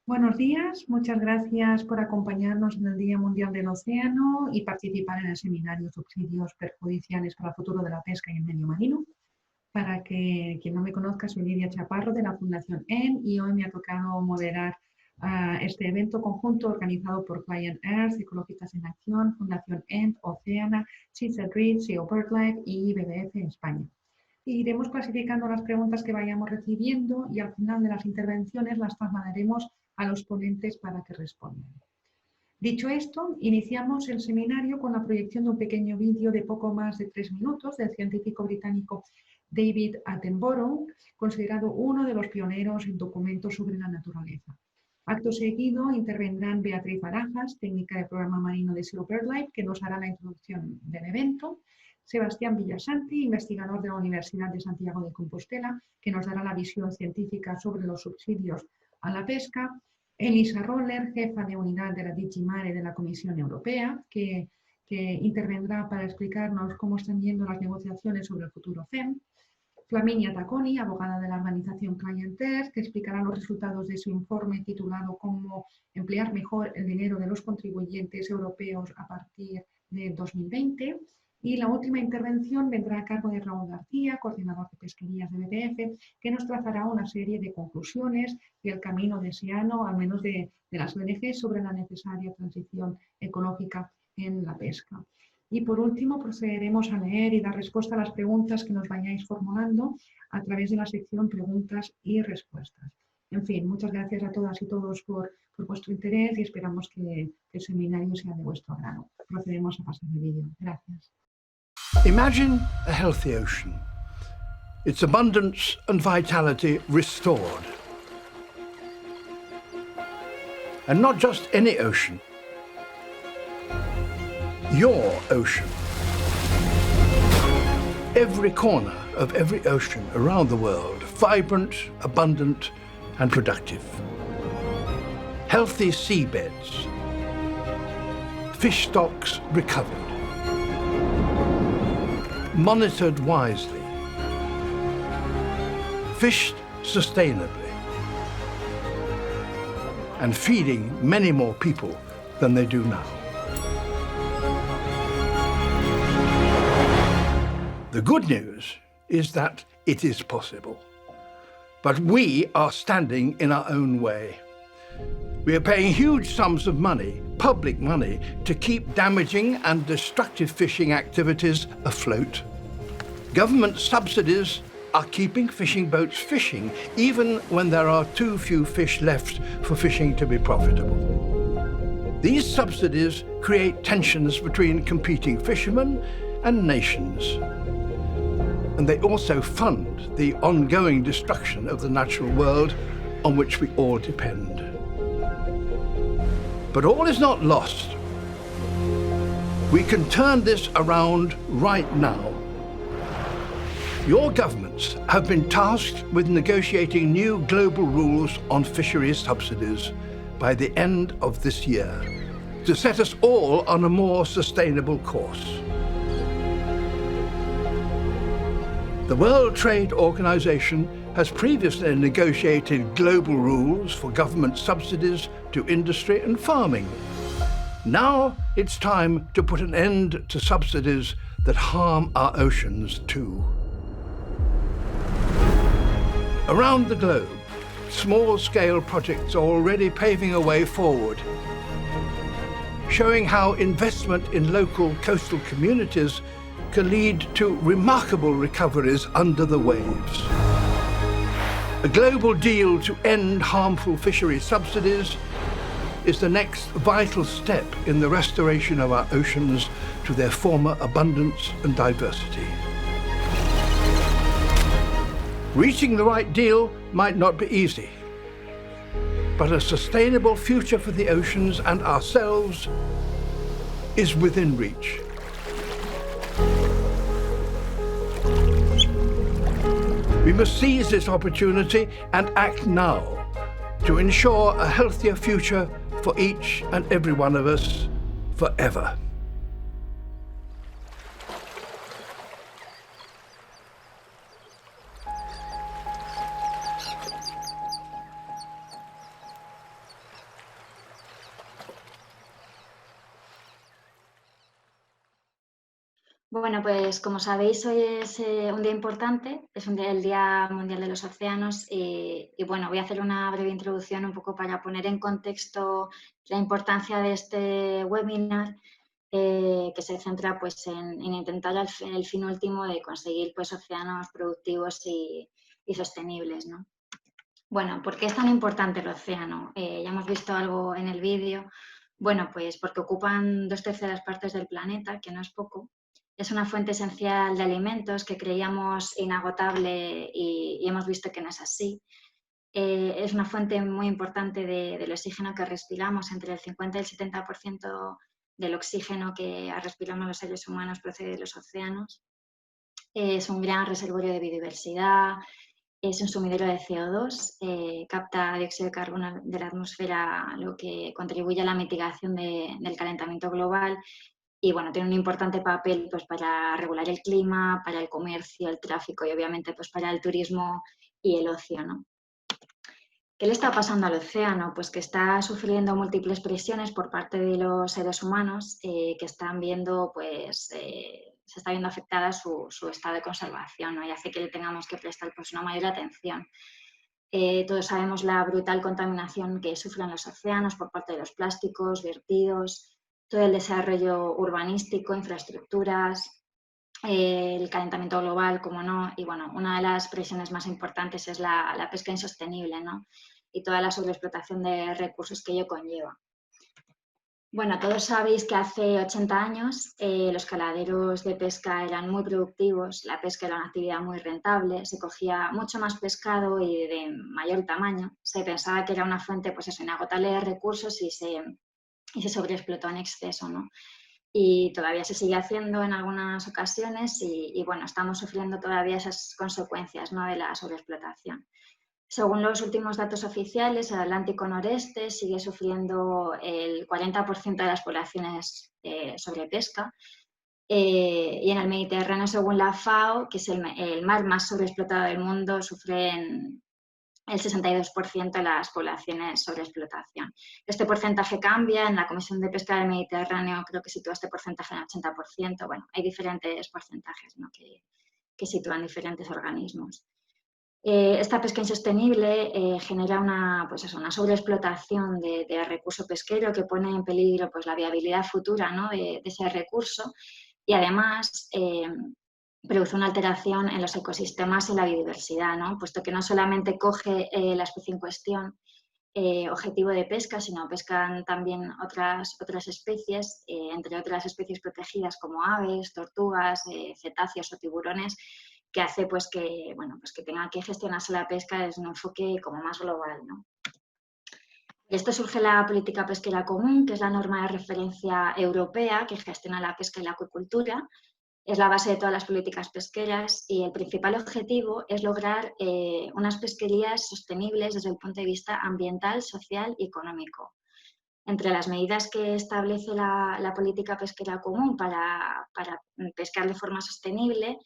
Buenos días, muchas gracias por acompañarnos en el Día Mundial del Océano y participar en el seminario Subsidios perjudiciales para el futuro de la pesca y el medio marino. Para que quien no me conozca, soy Lidia Chaparro de la Fundación EN y hoy me ha tocado moderar este evento conjunto organizado por Client Earth, Ecológicas en Acción, Fundación END, Oceana, Seas at Risk, SEO BirdLife y BBF en España. Iremos clasificando las preguntas que vayamos recibiendo y al final de las intervenciones las trasladaremos a los ponentes para que respondan. Dicho esto, iniciamos el seminario con la proyección de un pequeño vídeo de poco más de 3 minutos del científico británico David Attenborough, considerado uno de los pioneros en documentos sobre la naturaleza. Acto seguido intervendrán Beatriz Barajas, técnica de programa marino de SEO BirdLife, que nos hará la introducción del evento. Sebastián Villasanti, investigador de la Universidad de Santiago de Compostela, que nos dará la visión científica sobre los subsidios a la pesca. Elisa Roller, jefa de unidad de la DG Mare de la Comisión Europea, que intervendrá para explicarnos cómo están yendo las negociaciones sobre el futuro FEM. Flaminia Tacconi, abogada de la organización Client Earth, que explicará los resultados de su informe titulado Cómo emplear mejor el dinero de los contribuyentes europeos a partir de 2020. Y la última intervención vendrá a cargo de Raúl García, coordinador de pesquerías de BPF, que nos trazará una serie de conclusiones del camino deseano, al menos de las ONG, sobre la necesaria transición ecológica en la pesca. Y por último, procederemos a leer y dar respuesta a las preguntas que nos vayáis formulando a través de la sección preguntas y respuestas. En fin, muchas gracias a todas y todos por vuestro interés y esperamos que el seminario sea de vuestro agrado. Procedemos a pasar el vídeo. Gracias. Imagine a healthy ocean, its abundance and vitality restored. And not just any ocean, your ocean. Every corner of every ocean around the world, vibrant, abundant, and productive. Healthy seabeds, fish stocks recovered, monitored wisely, fished sustainably, and feeding many more people than they do now. The good news is that it is possible. But we are standing in our own way. We are paying huge sums of money, public money, to keep damaging and destructive fishing activities afloat. Government subsidies are keeping fishing boats fishing, even when there are too few fish left for fishing to be profitable. These subsidies create tensions between competing fishermen and nations. And they also fund the ongoing destruction of the natural world on which we all depend. But all is not lost. We can turn this around right now. Your governments have been tasked with negotiating new global rules on fisheries subsidies by the end of this year to set us all on a more sustainable course. The World Trade Organization has previously negotiated global rules for government subsidies to industry and farming. Now it's time to put an end to subsidies that harm our oceans too. Around the globe, small-scale projects are already paving a way forward, showing how investment in local coastal communities can lead to remarkable recoveries under the waves. A global deal to end harmful fishery subsidies is the next vital step in the restoration of our oceans to their former abundance and diversity. Reaching the right deal might not be easy, but a sustainable future for the oceans and ourselves is within reach. We must seize this opportunity and act now to ensure a healthier future for each and every one of us forever. Bueno, pues como sabéis, hoy es un día importante, es el Día Mundial de los Océanos y bueno, voy a hacer una breve introducción un poco para poner en contexto la importancia de este webinar que se centra pues en intentar el fin último de conseguir pues océanos productivos y sostenibles, ¿no? Bueno, ¿por qué es tan importante el océano? Ya hemos visto algo en el vídeo. Bueno, pues porque ocupan 2/3 partes del planeta, que no es poco. Es una fuente esencial de alimentos que creíamos inagotable y hemos visto que no es así. Es una fuente muy importante del oxígeno que respiramos, entre el 50 y el 70% del oxígeno que respiramos los seres humanos procede de los océanos. Es un gran reservorio de biodiversidad, es un sumidero de CO2, capta dióxido de carbono de la atmósfera, lo que contribuye a la mitigación del calentamiento global y bueno, tiene un importante papel pues, para regular el clima, para el comercio, el tráfico y obviamente pues, para el turismo y el ocio, ¿no? ¿Qué le está pasando al océano? Pues que está sufriendo múltiples presiones por parte de los seres humanos que están viendo, pues, se está viendo afectada su estado de conservación, ¿no? Y hace que le tengamos que prestar pues, una mayor atención. Todos sabemos la brutal contaminación que sufren los océanos por parte de los plásticos, vertidos, todo el desarrollo urbanístico, infraestructuras, el calentamiento global, como no, y bueno, una de las presiones más importantes es la pesca insostenible, ¿no? Y toda la sobreexplotación de recursos que ello conlleva. Bueno, todos sabéis que hace 80 años los caladeros de pesca eran muy productivos, la pesca era una actividad muy rentable, se cogía mucho más pescado y de mayor tamaño. Se pensaba que era una fuente, pues eso, inagotable de recursos y se sobreexplotó en exceso, ¿no? Y todavía se sigue haciendo en algunas ocasiones y bueno, estamos sufriendo todavía esas consecuencias, ¿no? De la sobreexplotación. Según los últimos datos oficiales, el Atlántico Noreste sigue sufriendo el 40% de las poblaciones sobre pesca y en el Mediterráneo, según la FAO, que es el mar más sobreexplotado del mundo, sufren el 62% de las poblaciones sobre explotación. Este porcentaje cambia, en la Comisión de Pesca del Mediterráneo creo que sitúa este porcentaje en el 80%, bueno, hay diferentes porcentajes, ¿no? que sitúan diferentes organismos. Esta pesca insostenible genera una sobreexplotación de recurso pesquero que pone en peligro pues, la viabilidad futura, ¿no? de ese recurso y además produce una alteración en los ecosistemas y la biodiversidad, ¿no? Puesto que no solamente coge la especie en cuestión objetivo de pesca, sino pescan también otras especies, entre otras especies protegidas como aves, tortugas, cetáceos o tiburones, que hace pues que, bueno, pues que tenga que gestionarse la pesca desde un enfoque como más global, ¿no? De esto surge la política pesquera común, que es la norma de referencia europea que gestiona la pesca y la acuicultura. Es la base de todas las políticas pesqueras y el principal objetivo es lograr unas pesquerías sostenibles desde el punto de vista ambiental, social y económico. Entre las medidas que establece la política pesquera común para pescar de forma sostenible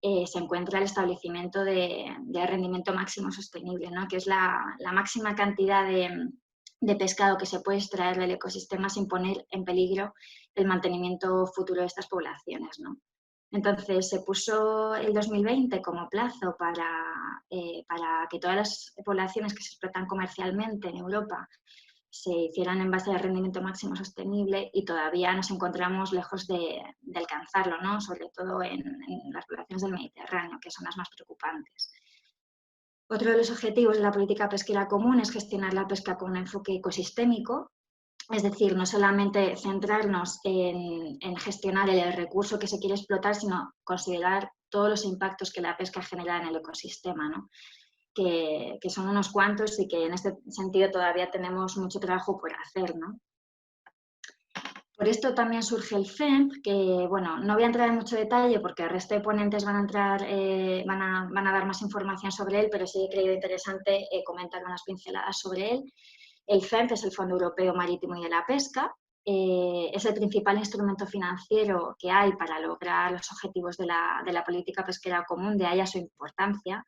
se encuentra el establecimiento de rendimiento máximo sostenible, ¿no? Que es la máxima cantidad de pescado que se puede extraer del ecosistema sin poner en peligro el mantenimiento futuro de estas poblaciones, ¿no? Entonces, se puso el 2020 como plazo para que todas las poblaciones que se explotan comercialmente en Europa se hicieran en base al rendimiento máximo sostenible y todavía nos encontramos lejos de alcanzarlo, ¿no? Sobre todo en las poblaciones del Mediterráneo, que son las más preocupantes. Otro de los objetivos de la política pesquera común es gestionar la pesca con un enfoque ecosistémico, es decir, no solamente centrarnos en gestionar el recurso que se quiere explotar, sino considerar todos los impactos que la pesca genera en el ecosistema, ¿no? que son unos cuantos y que en este sentido todavía tenemos mucho trabajo por hacer, ¿no? Por esto también surge el FEMP, que bueno, no voy a entrar en mucho detalle porque el resto de ponentes van a entrar, van a dar más información sobre él, pero sí he creído interesante comentar unas pinceladas sobre él. El FEMP es el Fondo Europeo Marítimo y de la Pesca, es el principal instrumento financiero que hay para lograr los objetivos de la política pesquera común, de ahí a su importancia.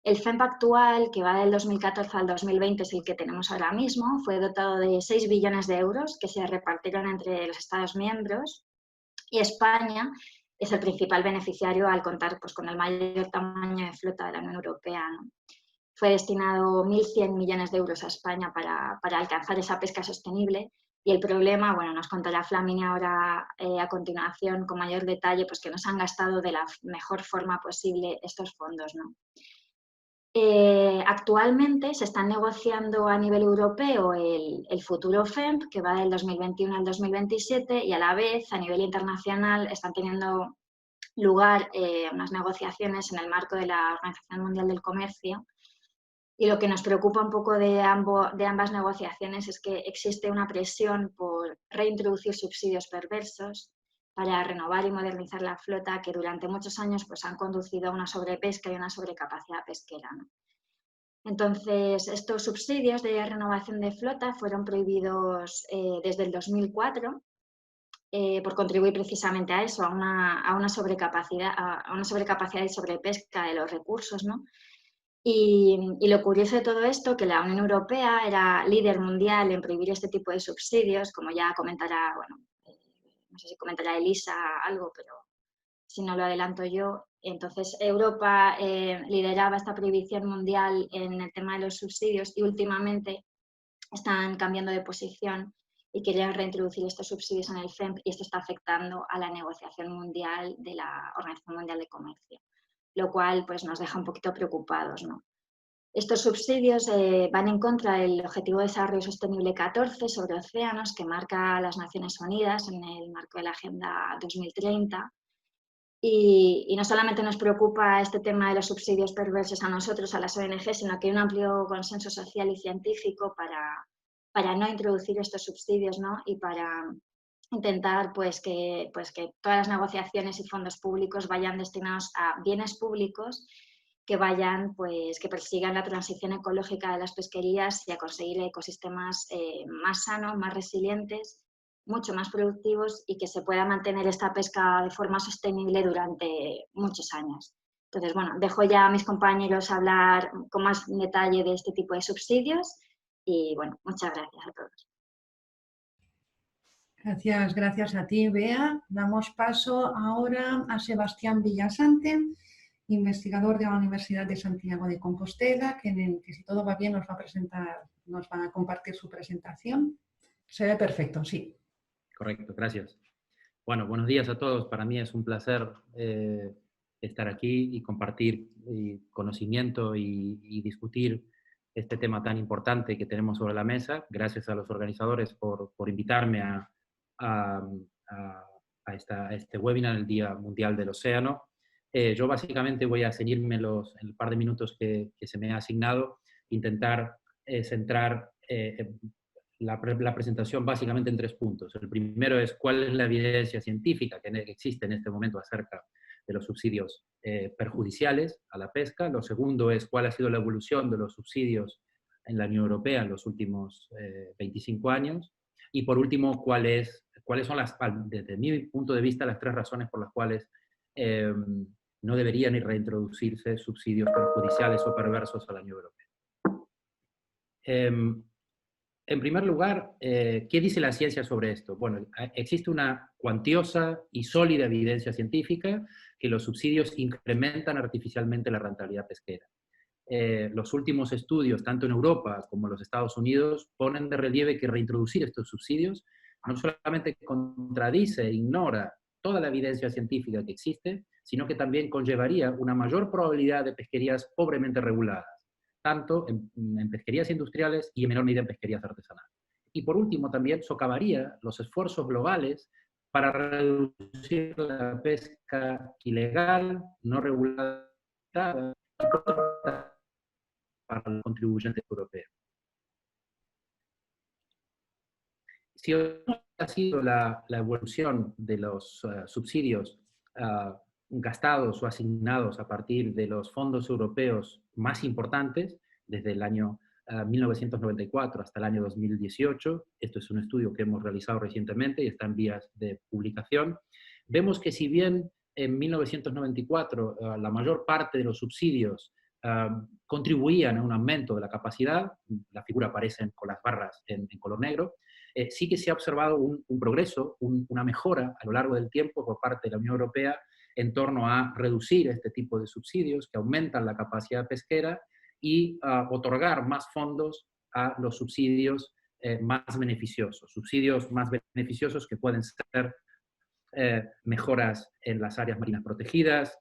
El FEMP actual, que va del 2014 al 2020, es el que tenemos ahora mismo, fue dotado de 6 billones de euros que se repartieron entre los Estados miembros y España es el principal beneficiario al contar pues, con el mayor tamaño de flota de la Unión Europea, ¿no? Fue destinado 1.100 millones de euros a España para alcanzar esa pesca sostenible. Y el problema, bueno, nos contará Flaminia ahora a continuación con mayor detalle, pues que no se han gastado de la mejor forma posible estos fondos, ¿no? Actualmente se están negociando a nivel europeo el futuro FEMP, que va del 2021 al 2027, y a la vez, a nivel internacional, están teniendo lugar unas negociaciones en el marco de la Organización Mundial del Comercio. Y lo que nos preocupa un poco de ambas negociaciones es que existe una presión por reintroducir subsidios perversos para renovar y modernizar la flota que durante muchos años pues, han conducido a una sobrepesca y una sobrecapacidad pesquera, ¿no? Entonces, estos subsidios de renovación de flota fueron prohibidos desde el 2004 por contribuir precisamente a eso, a una sobrecapacidad y sobrepesca de los recursos, ¿no? Y lo curioso de todo esto, que la Unión Europea era líder mundial en prohibir este tipo de subsidios, como ya comentará, bueno, no sé si comentará Elisa algo, pero si no lo adelanto yo. Entonces, Europa lideraba esta prohibición mundial en el tema de los subsidios y últimamente están cambiando de posición y querían reintroducir estos subsidios en el FEMP y esto está afectando a la negociación mundial de la Organización Mundial de Comercio, lo cual pues, nos deja un poquito preocupados, ¿no? Estos subsidios van en contra del Objetivo de Desarrollo Sostenible 14 sobre océanos que marca las Naciones Unidas en el marco de la Agenda 2030. Y no solamente nos preocupa este tema de los subsidios perversos a nosotros, a las ONG, sino que hay un amplio consenso social y científico para no introducir estos subsidios, ¿no? Y para intentar pues, que todas las negociaciones y fondos públicos vayan destinados a bienes públicos que vayan, pues, que persigan la transición ecológica de las pesquerías y a conseguir ecosistemas más sanos, más resilientes, mucho más productivos y que se pueda mantener esta pesca de forma sostenible durante muchos años. Entonces, bueno, dejo ya a mis compañeros hablar con más detalle de este tipo de subsidios y, bueno, muchas gracias a todos. Gracias a ti, Bea. Damos paso ahora a Sebastián Villasante, investigador de la Universidad de Santiago de Compostela, que si todo va bien nos va a compartir su presentación. Se ve perfecto, sí. Correcto, gracias. Bueno, buenos días a todos. Para mí es un placer estar aquí y compartir conocimiento y discutir este tema tan importante que tenemos sobre la mesa. Gracias a los organizadores por invitarme a este webinar, el Día Mundial del Océano. Yo básicamente voy a ceñirme el par de minutos que se me ha asignado, intentar centrar la presentación básicamente en 3 puntos. El primero es cuál es la evidencia científica que existe en este momento acerca de los subsidios perjudiciales a la pesca. Lo segundo es cuál ha sido la evolución de los subsidios en la Unión Europea en los últimos 25 años. Y por último, cuáles son, desde mi punto de vista, las 3 razones por las cuales no deberían reintroducirse subsidios perjudiciales o perversos a la Unión Europea. En primer lugar, ¿qué dice la ciencia sobre esto? Bueno, existe una cuantiosa y sólida evidencia científica que los subsidios incrementan artificialmente la rentabilidad pesquera. Los últimos estudios, tanto en Europa como en los Estados Unidos, ponen de relieve que reintroducir estos subsidios no solamente contradice e ignora toda la evidencia científica que existe, sino que también conllevaría una mayor probabilidad de pesquerías pobremente reguladas, tanto en pesquerías industriales y en menor medida en pesquerías artesanales. Y por último, también socavaría los esfuerzos globales para reducir la pesca ilegal, no regulada, para los contribuyentes europeos. Si ha sido la evolución de los subsidios gastados o asignados a partir de los fondos europeos más importantes, desde el año 1994 hasta el año 2018, esto es un estudio que hemos realizado recientemente y está en vías de publicación, vemos que si bien en 1994 la mayor parte de los subsidios contribuían a un aumento de la capacidad, la figura aparece con las barras en color negro, sí que se ha observado un progreso, una mejora a lo largo del tiempo por parte de la Unión Europea en torno a reducir este tipo de subsidios que aumentan la capacidad pesquera y otorgar más fondos a los subsidios más beneficiosos. Subsidios más beneficiosos que pueden ser mejoras en las áreas marinas protegidas,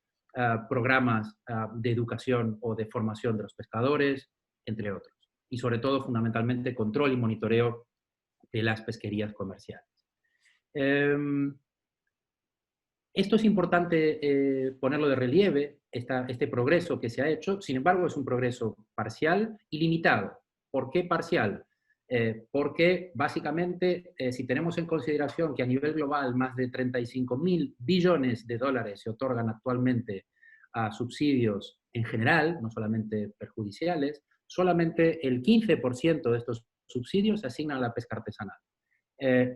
programas de educación o de formación de los pescadores, entre otros. Y sobre todo, fundamentalmente, control y monitoreo de las pesquerías comerciales. Esto es importante ponerlo de relieve, este progreso que se ha hecho. Sin embargo, es un progreso parcial y limitado. ¿Por qué parcial? Porque básicamente, si tenemos en consideración que a nivel global más de 35.000 billones de dólares se otorgan actualmente a subsidios en general, no solamente perjudiciales, solamente el 15% de estos subsidios se asignan a la pesca artesanal.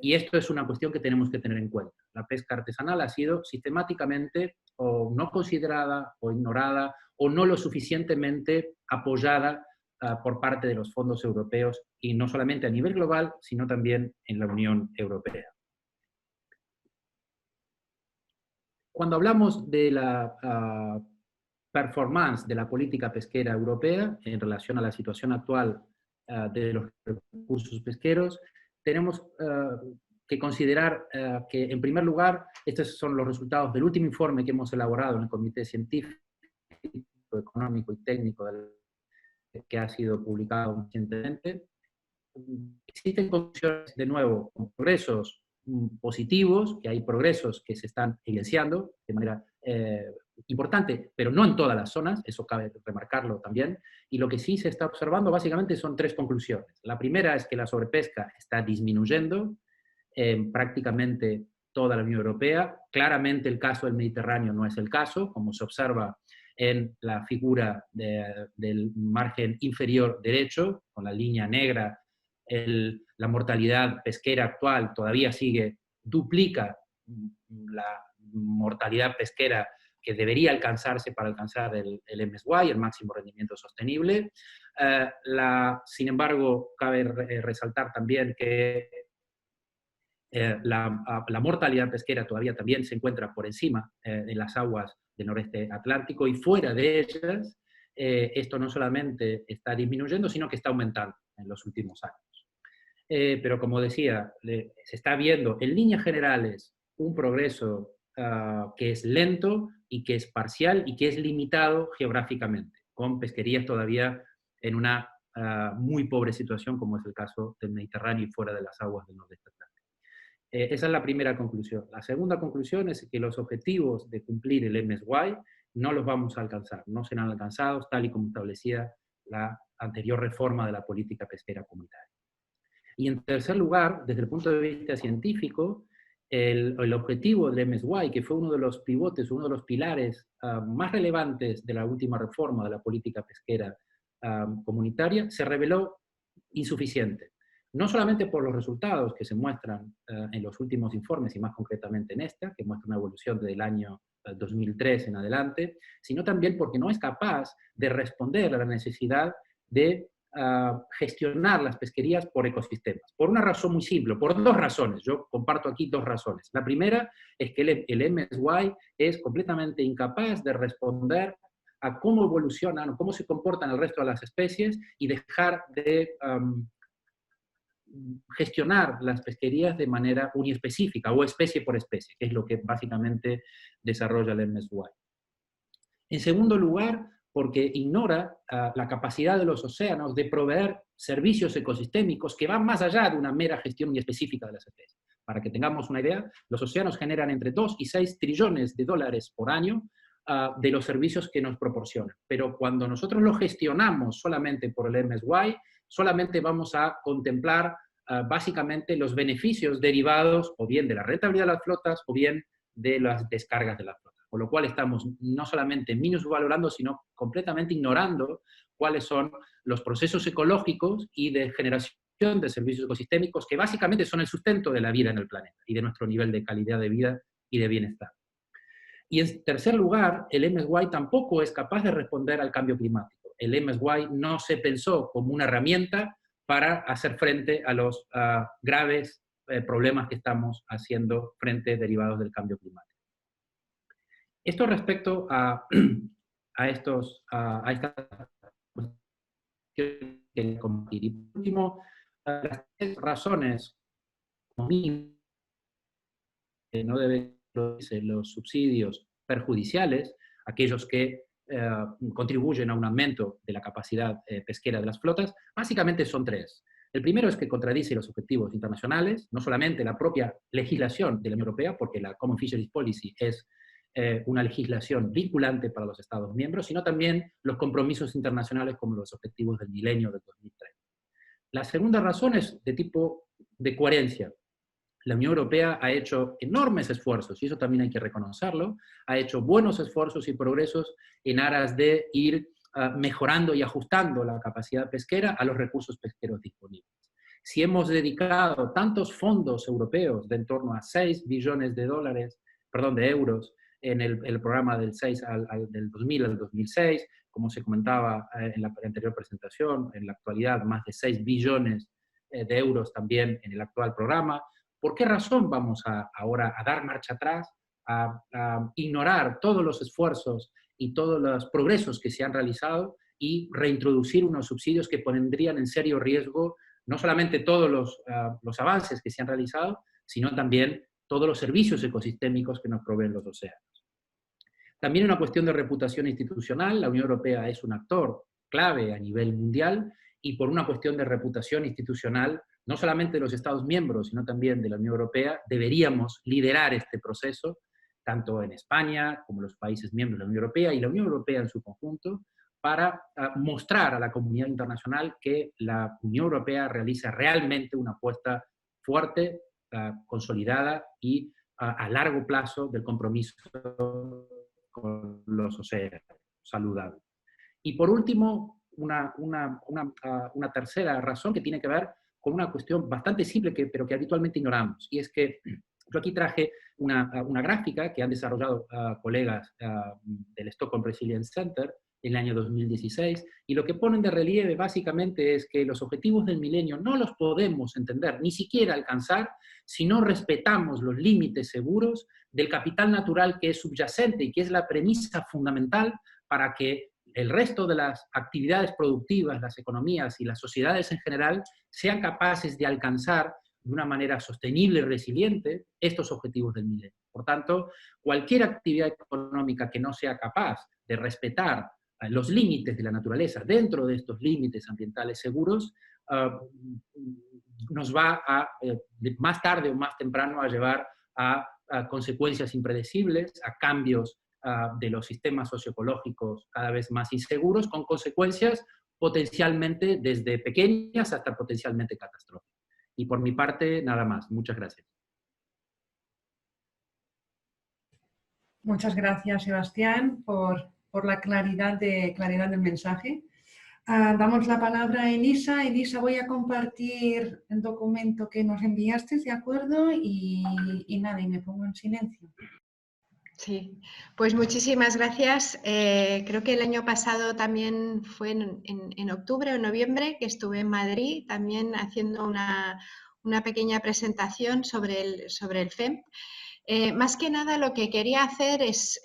Y esto es una cuestión que tenemos que tener en cuenta. La pesca artesanal ha sido sistemáticamente o no considerada o ignorada o no lo suficientemente apoyada por parte de los fondos europeos, y no solamente a nivel global, sino también en la Unión Europea. Cuando hablamos de la performance de la política pesquera europea en relación a la situación actual de los recursos pesqueros, tenemos que considerar que, en primer lugar, estos son los resultados del último informe que hemos elaborado en el Comité Científico, Económico y Técnico que ha sido publicado recientemente. Existen conclusiones, de nuevo, con progresos positivos, que hay progresos que se están evidenciando de manera importante, pero no en todas las zonas, eso cabe remarcarlo también, y lo que sí se está observando básicamente son tres conclusiones. La primera es que la sobrepesca está disminuyendo en prácticamente toda la Unión Europea. Claramente el caso del Mediterráneo no es el caso, como se observa en la figura del margen inferior derecho, con la línea negra. La mortalidad pesquera actual todavía duplica la mortalidad pesquera que debería alcanzarse para alcanzar el MSY, el máximo rendimiento sostenible. Sin embargo, cabe resaltar también que la mortalidad pesquera todavía también se encuentra por encima de las aguas del noreste atlántico, y fuera de ellas esto no solamente está disminuyendo, sino que está aumentando en los últimos años. Pero como decía, se está viendo en líneas generales un progreso que es lento y que es parcial y que es limitado geográficamente, con pesquerías todavía en una muy pobre situación, como es el caso del Mediterráneo y fuera de las aguas del nordeste atlántico. Esa es la primera conclusión. La segunda conclusión es que los objetivos de cumplir el MSY no los vamos a alcanzar, no serán alcanzados tal y como establecía la anterior reforma de la política pesquera comunitaria. Y en tercer lugar, desde el punto de vista científico, el objetivo del MSY, que fue uno de los pivotes, uno de los pilares más relevantes de la última reforma de la política pesquera comunitaria, se reveló insuficiente. No solamente por los resultados que se muestran en los últimos informes, y más concretamente en esta, que muestra una evolución desde el año 2003 en adelante, sino también porque no es capaz de responder a la necesidad de gestionar las pesquerías por ecosistemas. Por una razón muy simple, por dos razones. Yo comparto aquí dos razones. La primera es que el MSY es completamente incapaz de responder a cómo evolucionan o cómo se comportan el resto de las especies y dejar de gestionar las pesquerías de manera uniespecífica o especie por especie, que es lo que básicamente desarrolla el MSY. En segundo lugar, porque ignora la capacidad de los océanos de proveer servicios ecosistémicos que van más allá de una mera gestión específica de las especies. Para que tengamos una idea, los océanos generan entre 2 y 6 trillones de dólares por año de los servicios que nos proporcionan. Pero cuando nosotros lo gestionamos solamente por el MSY, solamente vamos a contemplar básicamente los beneficios derivados o bien de la rentabilidad de las flotas o bien de las descargas de las flotas. Con lo cual estamos no solamente minusvalorando, sino completamente ignorando cuáles son los procesos ecológicos y de generación de servicios ecosistémicos que básicamente son el sustento de la vida en el planeta y de nuestro nivel de calidad de vida y de bienestar. Y en tercer lugar, el MSY tampoco es capaz de responder al cambio climático. El MSY no se pensó como una herramienta para hacer frente a los graves problemas que estamos haciendo frente derivados del cambio climático. Esto respecto a estas cuestiones que compartir. Y por último, las 3 razones que no deben ser los subsidios perjudiciales, aquellos que contribuyen a un aumento de la capacidad pesquera de las flotas, básicamente son 3. El primero es que contradice los objetivos internacionales, no solamente la propia legislación de la Unión Europea, porque la Common Fisheries Policy es una legislación vinculante para los Estados miembros, sino también los compromisos internacionales como los objetivos del milenio del 2030. La segunda razón es de tipo de coherencia. La Unión Europea ha hecho enormes esfuerzos, y eso también hay que reconocerlo, ha hecho buenos esfuerzos y progresos en aras de ir mejorando y ajustando la capacidad pesquera a los recursos pesqueros disponibles. Si hemos dedicado tantos fondos europeos, de en torno a 6 billones de euros, en el programa del 2000 al 2006, como se comentaba en la anterior presentación, en la actualidad más de 6 billones de euros también en el actual programa, ¿por qué razón vamos ahora a dar marcha atrás, a ignorar todos los esfuerzos y todos los progresos que se han realizado y reintroducir unos subsidios que pondrían en serio riesgo no solamente todos los avances que se han realizado, sino también todos los servicios ecosistémicos que nos proveen los océanos? También una cuestión de reputación institucional. La Unión Europea es un actor clave a nivel mundial, y por una cuestión de reputación institucional, no solamente de los Estados miembros, sino también de la Unión Europea, deberíamos liderar este proceso, tanto en España como los países miembros de la Unión Europea y la Unión Europea en su conjunto, para mostrar a la comunidad internacional que la Unión Europea realiza realmente una apuesta fuerte, consolidada y a largo plazo del compromiso con los océanos saludables. Y por último, una tercera razón que tiene que ver con una cuestión bastante simple, pero que habitualmente ignoramos, y es que yo aquí traje una gráfica que han desarrollado colegas del Stockholm Resilience Center en el año 2016, y lo que ponen de relieve básicamente es que los objetivos del milenio no los podemos entender, ni siquiera alcanzar, si no respetamos los límites seguros del capital natural que es subyacente y que es la premisa fundamental para que el resto de las actividades productivas, las economías y las sociedades en general sean capaces de alcanzar de una manera sostenible y resiliente estos objetivos del milenio. Por tanto, cualquier actividad económica que no sea capaz de respetar los límites de la naturaleza dentro de estos límites ambientales seguros, nos va más tarde o más temprano a llevar a consecuencias impredecibles, a cambios de los sistemas socioecológicos cada vez más inseguros, con consecuencias potencialmente desde pequeñas hasta potencialmente catastróficas. Y por mi parte, nada más. Muchas gracias. Muchas gracias, Sebastián, por la claridad del mensaje. Damos la palabra a Elisa. Elisa, voy a compartir el documento que nos enviaste, ¿de acuerdo? Y nada, y me pongo en silencio. Sí, pues muchísimas gracias. Creo que el año pasado también fue en octubre o noviembre que estuve en Madrid también haciendo una pequeña presentación sobre el FEMP. Más que nada lo que quería hacer es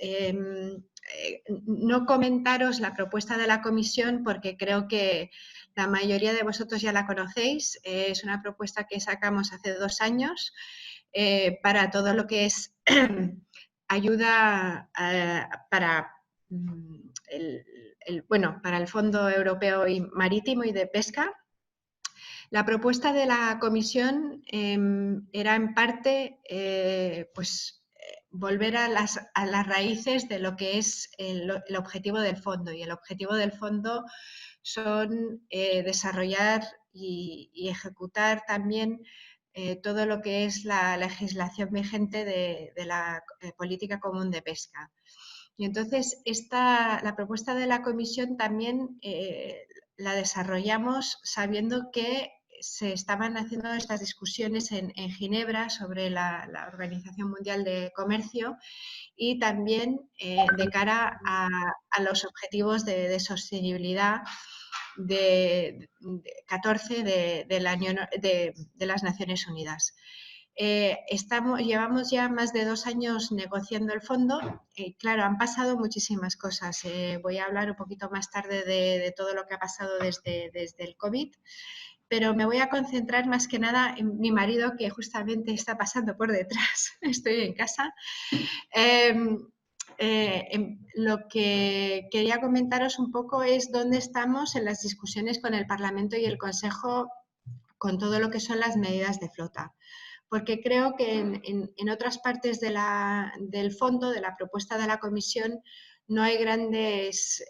no comentaros la propuesta de la Comisión, porque creo que la mayoría de vosotros ya la conocéis. Es una propuesta que sacamos hace 2 años para todo lo que es ayuda para el Fondo Europeo Marítimo y de Pesca. La propuesta de la Comisión era en parte volver a las raíces de lo que es el objetivo del fondo, y el objetivo del fondo son desarrollar y ejecutar también todo lo que es la legislación vigente de la política común de pesca. Y entonces la propuesta de la Comisión también la desarrollamos sabiendo que se estaban haciendo estas discusiones en Ginebra sobre la Organización Mundial de Comercio, y también de cara a los objetivos de sostenibilidad 14 de las Naciones Unidas. Llevamos ya más de 2 años negociando el fondo y claro, han pasado muchísimas cosas. Voy a hablar un poquito más tarde de todo lo que ha pasado desde el COVID, pero me voy a concentrar más que nada en mi marido, que justamente está pasando por detrás. Estoy en casa. Lo que quería comentaros un poco es dónde estamos en las discusiones con el Parlamento y el Consejo con todo lo que son las medidas de flota. Porque creo que en otras partes del fondo, de la propuesta de la Comisión, no hay grandes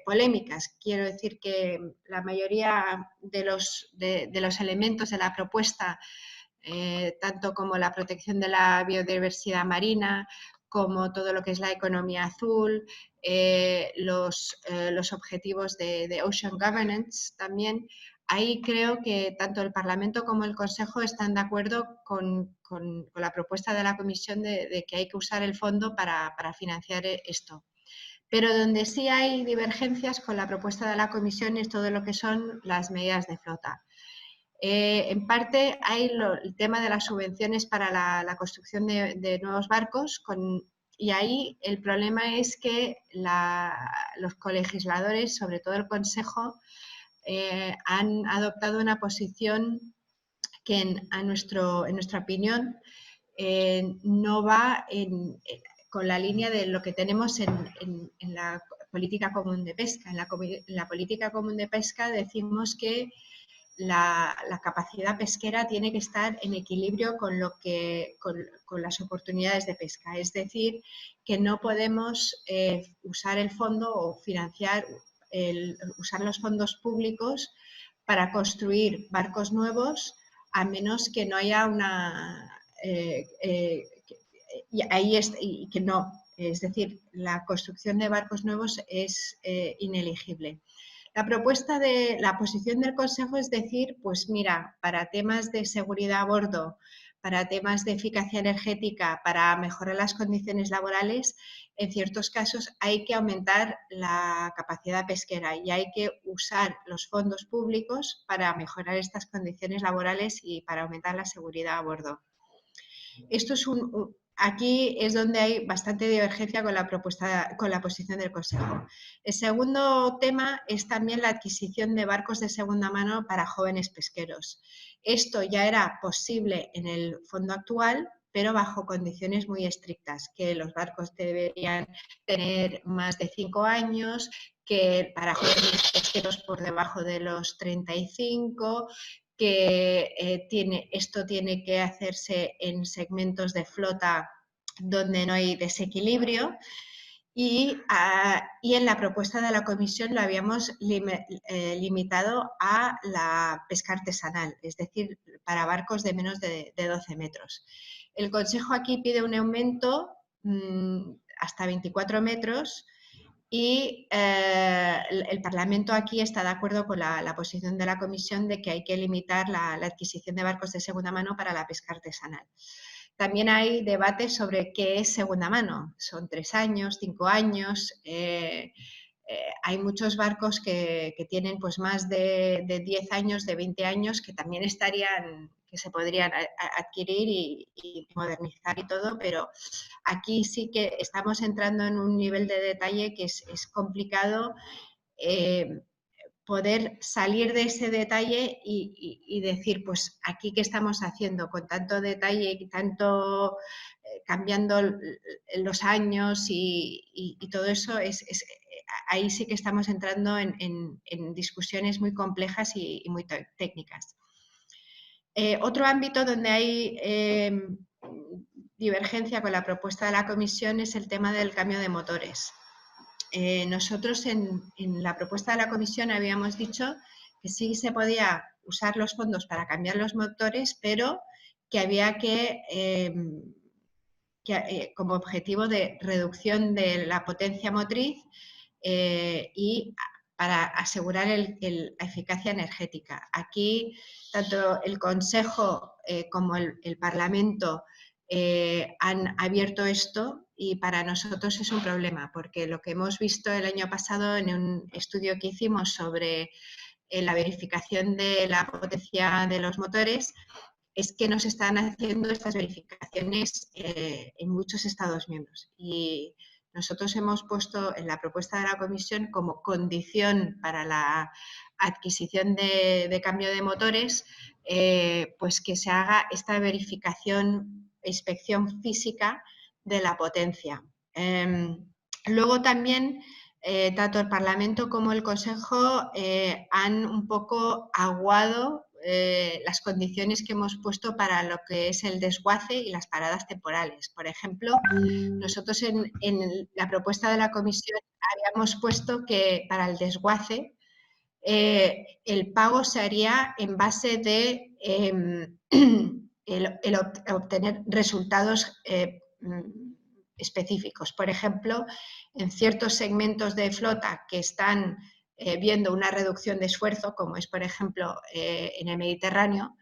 polémicas. Quiero decir que la mayoría de los elementos de la propuesta, tanto como la protección de la biodiversidad marina, como todo lo que es la economía azul, los objetivos de Ocean Governance también. Ahí creo que tanto el Parlamento como el Consejo están de acuerdo con la propuesta de la Comisión de que hay que usar el fondo para financiar esto. Pero donde sí hay divergencias con la propuesta de la Comisión es todo lo que son las medidas de flota. En parte hay el tema de las subvenciones para la construcción de nuevos barcos y ahí el problema es que los colegisladores, sobre todo el Consejo, han adoptado una posición que en nuestra opinión no va con la línea de lo que tenemos en la política común de pesca. En la política común de pesca decimos que la capacidad pesquera tiene que estar en equilibrio con las oportunidades de pesca. Es decir, que no podemos usar el fondo o financiar, usar los fondos públicos para construir barcos nuevos, a menos que no haya que no. Es decir, la construcción de barcos nuevos es ineligible. La posición del Consejo es decir, pues mira, para temas de seguridad a bordo, para temas de eficacia energética, para mejorar las condiciones laborales, en ciertos casos hay que aumentar la capacidad pesquera y hay que usar los fondos públicos para mejorar estas condiciones laborales y para aumentar la seguridad a bordo. Esto es aquí es donde hay bastante divergencia con la posición del Consejo. El segundo tema es también la adquisición de barcos de segunda mano para jóvenes pesqueros. Esto ya era posible en el fondo actual, pero bajo condiciones muy estrictas, que los barcos deberían tener más de 5 años, que para jóvenes pesqueros por debajo de los 35, que esto tiene que hacerse en segmentos de flota donde no hay desequilibrio y en la propuesta de la Comisión lo habíamos limitado a la pesca artesanal, es decir, para barcos de menos de 12 metros. El Consejo aquí pide un aumento hasta 24 metros y el Parlamento aquí está de acuerdo con la posición de la Comisión de que hay que limitar la adquisición de barcos de segunda mano para la pesca artesanal. También hay debates sobre qué es segunda mano. Son 3 años, 5 años. Hay muchos barcos que tienen pues más de 10 años, de 20 años, que también que se podrían adquirir y modernizar y todo, pero aquí sí que estamos entrando en un nivel de detalle que es complicado poder salir de ese detalle y decir, pues aquí qué estamos haciendo con tanto detalle y tanto cambiando los años y todo eso, ahí sí que estamos entrando en discusiones muy complejas y muy técnicas. Otro ámbito donde hay divergencia con la propuesta de la Comisión es el tema del cambio de motores. Nosotros en la propuesta de la Comisión habíamos dicho que sí se podía usar los fondos para cambiar los motores, pero que había como objetivo de reducción de la potencia motriz y para asegurar la eficacia energética. Aquí tanto el Consejo como el Parlamento han abierto esto y para nosotros es un problema, porque lo que hemos visto el año pasado en un estudio que hicimos sobre la verificación de la potencia de los motores es que no se están haciendo estas verificaciones en muchos Estados miembros. Y nosotros hemos puesto en la propuesta de la Comisión como condición para la adquisición de cambio de motores, pues que se haga esta verificación, inspección física de la potencia. Luego también, tanto el Parlamento como el Consejo han un poco aguado las condiciones que hemos puesto para lo que es el desguace y las paradas temporales. Por ejemplo, nosotros en la propuesta de la Comisión habíamos puesto que para el desguace el pago se haría en base de el obtener resultados específicos. Por ejemplo, en ciertos segmentos de flota que están viendo una reducción de esfuerzo, como es, por ejemplo, en el Mediterráneo,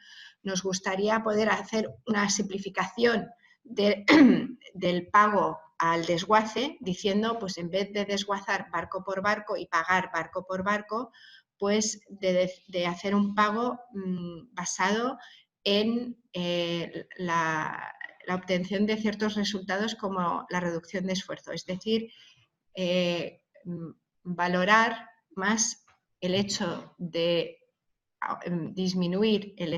nos gustaría poder hacer una simplificación del pago al desguace, diciendo, pues en vez de desguazar barco por barco y pagar barco por barco, pues de hacer un pago basado en la obtención de ciertos resultados como la reducción de esfuerzo. Es decir, valorar más el hecho de disminuir el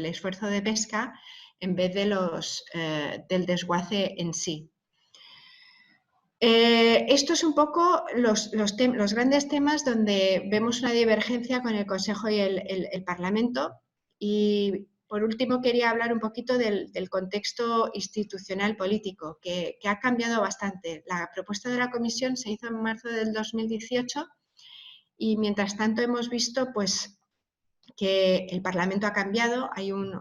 esfuerzo de pesca en vez de del desguace en sí. Esto es un poco los grandes temas donde vemos una divergencia con el Consejo y el Parlamento. Y por último quería hablar un poquito del contexto institucional político, que ha cambiado bastante. La propuesta de la Comisión se hizo en marzo del 2018 y mientras tanto hemos visto pues, que el Parlamento ha cambiado, hay un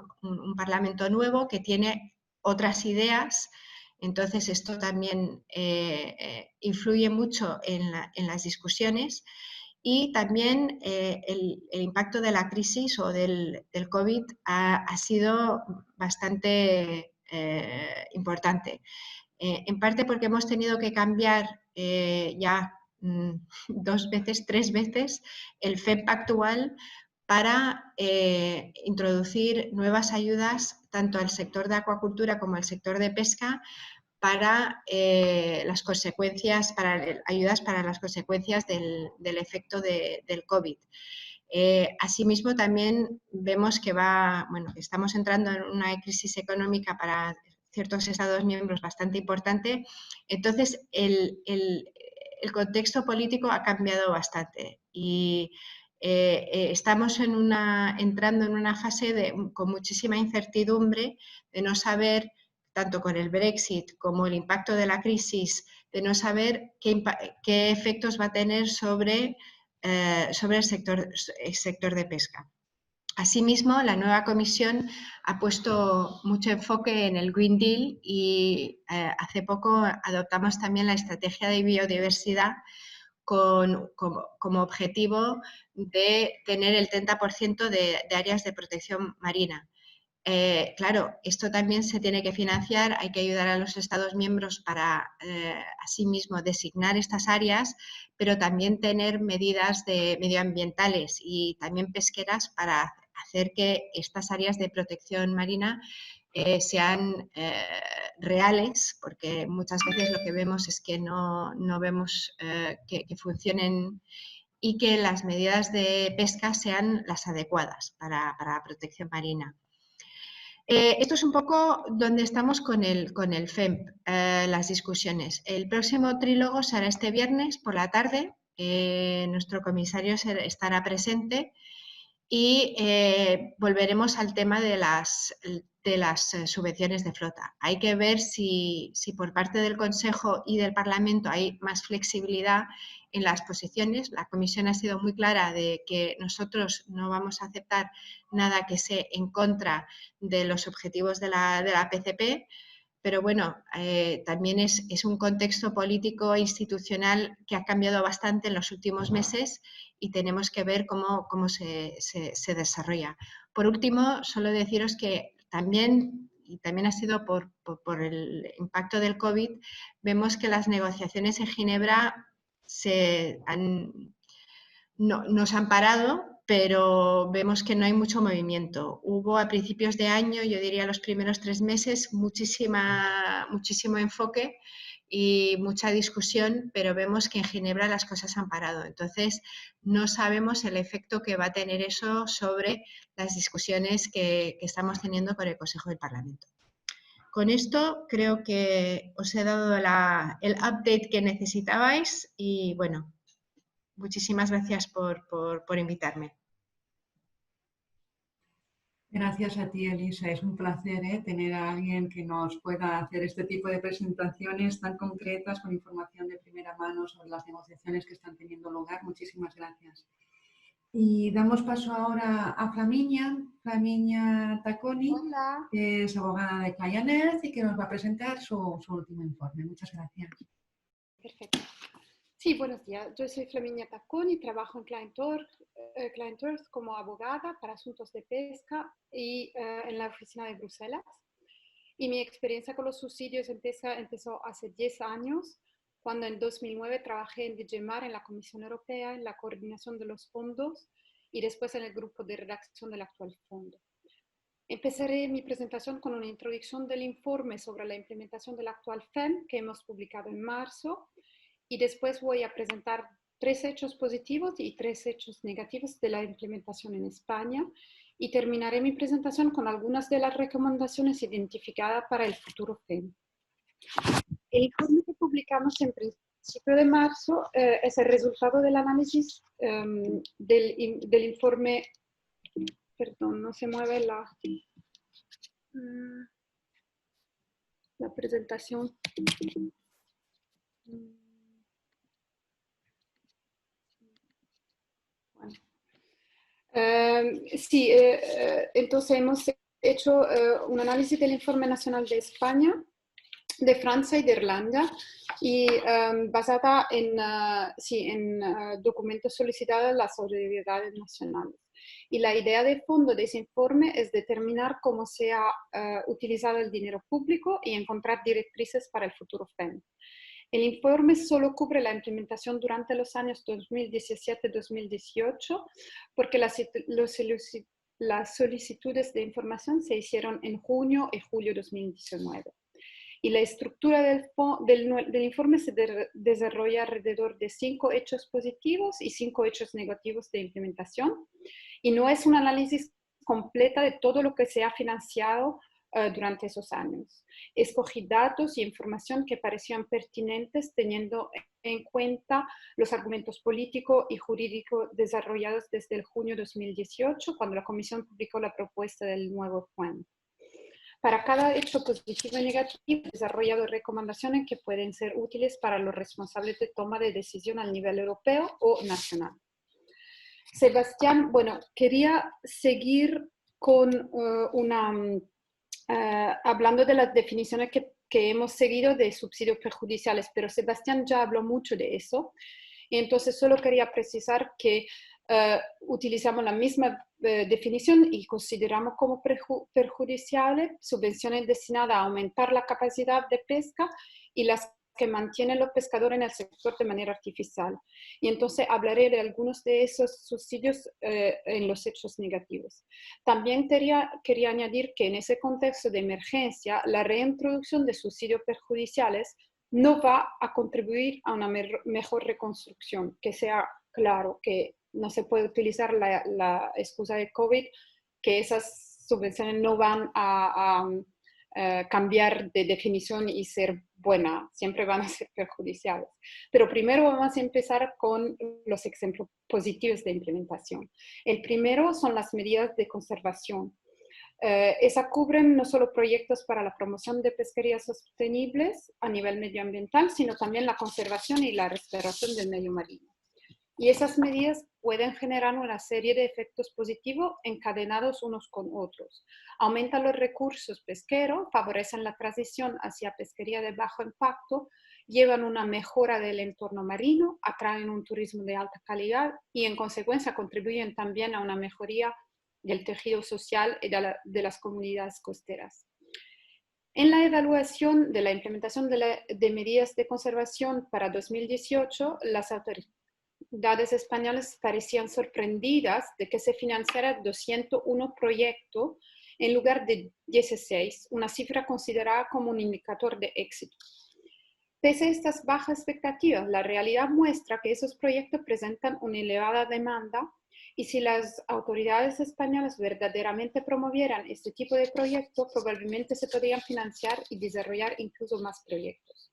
Parlamento nuevo que tiene otras ideas. Entonces, esto también influye mucho en las discusiones y también el impacto de la crisis o del COVID ha sido bastante importante. En parte porque hemos tenido que cambiar ya 2 veces, 3 veces el FEP actual para introducir nuevas ayudas tanto al sector de acuacultura como al sector de pesca para las consecuencias, ayudas para las consecuencias del efecto del COVID. Asimismo, también vemos que estamos entrando en una crisis económica para ciertos Estados miembros bastante importante. Entonces, el contexto político ha cambiado bastante y estamos entrando en una fase con muchísima incertidumbre de no saber, tanto con el Brexit como el impacto de la crisis, de no saber qué efectos va a tener sobre el sector de pesca. Asimismo, la nueva comisión ha puesto mucho enfoque en el Green Deal y hace poco adoptamos también la estrategia de biodiversidad como objetivo de tener el 30% de áreas de protección marina. Claro, esto también se tiene que financiar, hay que ayudar a los Estados miembros para asimismo designar estas áreas, pero también tener medidas medioambientales y también pesqueras para hacer que estas áreas de protección marina sean reales, porque muchas veces lo que vemos es que no vemos que funcionen y que las medidas de pesca sean las adecuadas para la protección marina. Esto es un poco donde estamos con el FEMP, las discusiones. El próximo trílogo será este viernes por la tarde. Nuestro comisario estará presente y volveremos al tema de las subvenciones de flota. Hay que ver si por parte del Consejo y del Parlamento hay más flexibilidad en las posiciones. La Comisión ha sido muy clara de que nosotros no vamos a aceptar nada que sea en contra de los objetivos de la PCP, pero bueno, también es un contexto político e institucional que ha cambiado bastante en los últimos meses y tenemos que ver cómo se desarrolla. Por último, solo deciros que también y también ha sido por el impacto del COVID, vemos que las negociaciones en Ginebra nos han parado, pero vemos que no hay mucho movimiento. Hubo a principios de año, yo diría los primeros 3 meses, muchísimo enfoque y mucha discusión, pero vemos que en Ginebra las cosas han parado. Entonces, no sabemos el efecto que va a tener eso sobre las discusiones que estamos teniendo con el Consejo del Parlamento. Con esto creo que os he dado el update que necesitabais y bueno, muchísimas gracias por invitarme. Gracias a ti, Elisa. Es un placer tener a alguien que nos pueda hacer este tipo de presentaciones tan concretas con información de primera mano sobre las negociaciones que están teniendo lugar. Muchísimas gracias. Y damos paso ahora a Flaminia Tacconi, Hola. que es abogada de Client Earth y que nos va a presentar su último informe. Muchas gracias. Perfecto. Sí, buenos días. Yo soy Flaminia Tacconi, trabajo en Client Earth como abogada para asuntos de pesca y en la oficina de Bruselas. Y mi experiencia con los subsidios empezó hace 10 años, cuando en 2009 trabajé en DG Mar en la Comisión Europea, en la coordinación de los fondos y después en el grupo de redacción del actual fondo. Empezaré mi presentación con una introducción del informe sobre la implementación del actual FEM que hemos publicado en marzo. Y después voy a presentar 3 hechos positivos y 3 hechos negativos de la implementación en España. Y terminaré mi presentación con algunas de las recomendaciones identificadas para el futuro FEM. El informe que publicamos en principio de marzo es el resultado del análisis del informe. Perdón, no se mueve la presentación. Entonces hemos hecho un análisis del informe nacional de España, de Francia y de Irlanda, y basada en documentos solicitados a las autoridades nacionales. Y la idea de fondo de ese informe es determinar cómo se ha utilizado el dinero público y encontrar directrices para el futuro FEM. El informe solo cubre la implementación durante los años 2017-2018, porque las solicitudes de información se hicieron en junio y julio de 2019. Y la estructura del informe se desarrolla alrededor de 5 hechos positivos y 5 hechos negativos de implementación. Y no es un análisis completa de todo lo que se ha financiado durante esos años. Escogí datos y información que parecían pertinentes teniendo en cuenta los argumentos políticos y jurídicos desarrollados desde el junio de 2018, cuando la Comisión publicó la propuesta del nuevo FEM. Para cada hecho positivo y negativo, he desarrollado recomendaciones que pueden ser útiles para los responsables de toma de decisión a nivel europeo o nacional. Sebastián, bueno, quería seguir con hablando de las definiciones que hemos seguido de subsidios perjudiciales, pero Sebastián ya habló mucho de eso. Y entonces solo quería precisar que utilizamos la misma definición y consideramos como perjudiciales subvenciones destinadas a aumentar la capacidad de pesca y las que mantienen los pescadores en el sector de manera artificial. Y entonces hablaré de algunos de esos subsidios en los hechos negativos. También quería añadir que en ese contexto de emergencia, la reintroducción de subsidios perjudiciales no va a contribuir a una mejor reconstrucción, que sea claro que no se puede utilizar la excusa de COVID, que esas subvenciones no van a cambiar de definición y ser buenas, siempre van a ser perjudiciales. Pero primero vamos a empezar con los ejemplos positivos de implementación. El primero son las medidas de conservación. Esas cubren no solo proyectos para la promoción de pesquerías sostenibles a nivel medioambiental, sino también la conservación y la restauración del medio marino. Y esas medidas pueden generar una serie de efectos positivos encadenados unos con otros. Aumentan los recursos pesqueros, favorecen la transición hacia pesquería de bajo impacto, llevan una mejora del entorno marino, atraen un turismo de alta calidad y en consecuencia contribuyen también a una mejoría del tejido social y de las comunidades costeras. En la evaluación de la implementación de medidas de conservación para 2018, las autoridades españolas parecían sorprendidas de que se financiara 201 proyectos en lugar de 16, una cifra considerada como un indicador de éxito. Pese a estas bajas expectativas, la realidad muestra que esos proyectos presentan una elevada demanda y si las autoridades españolas verdaderamente promovieran este tipo de proyectos, probablemente se podrían financiar y desarrollar incluso más proyectos.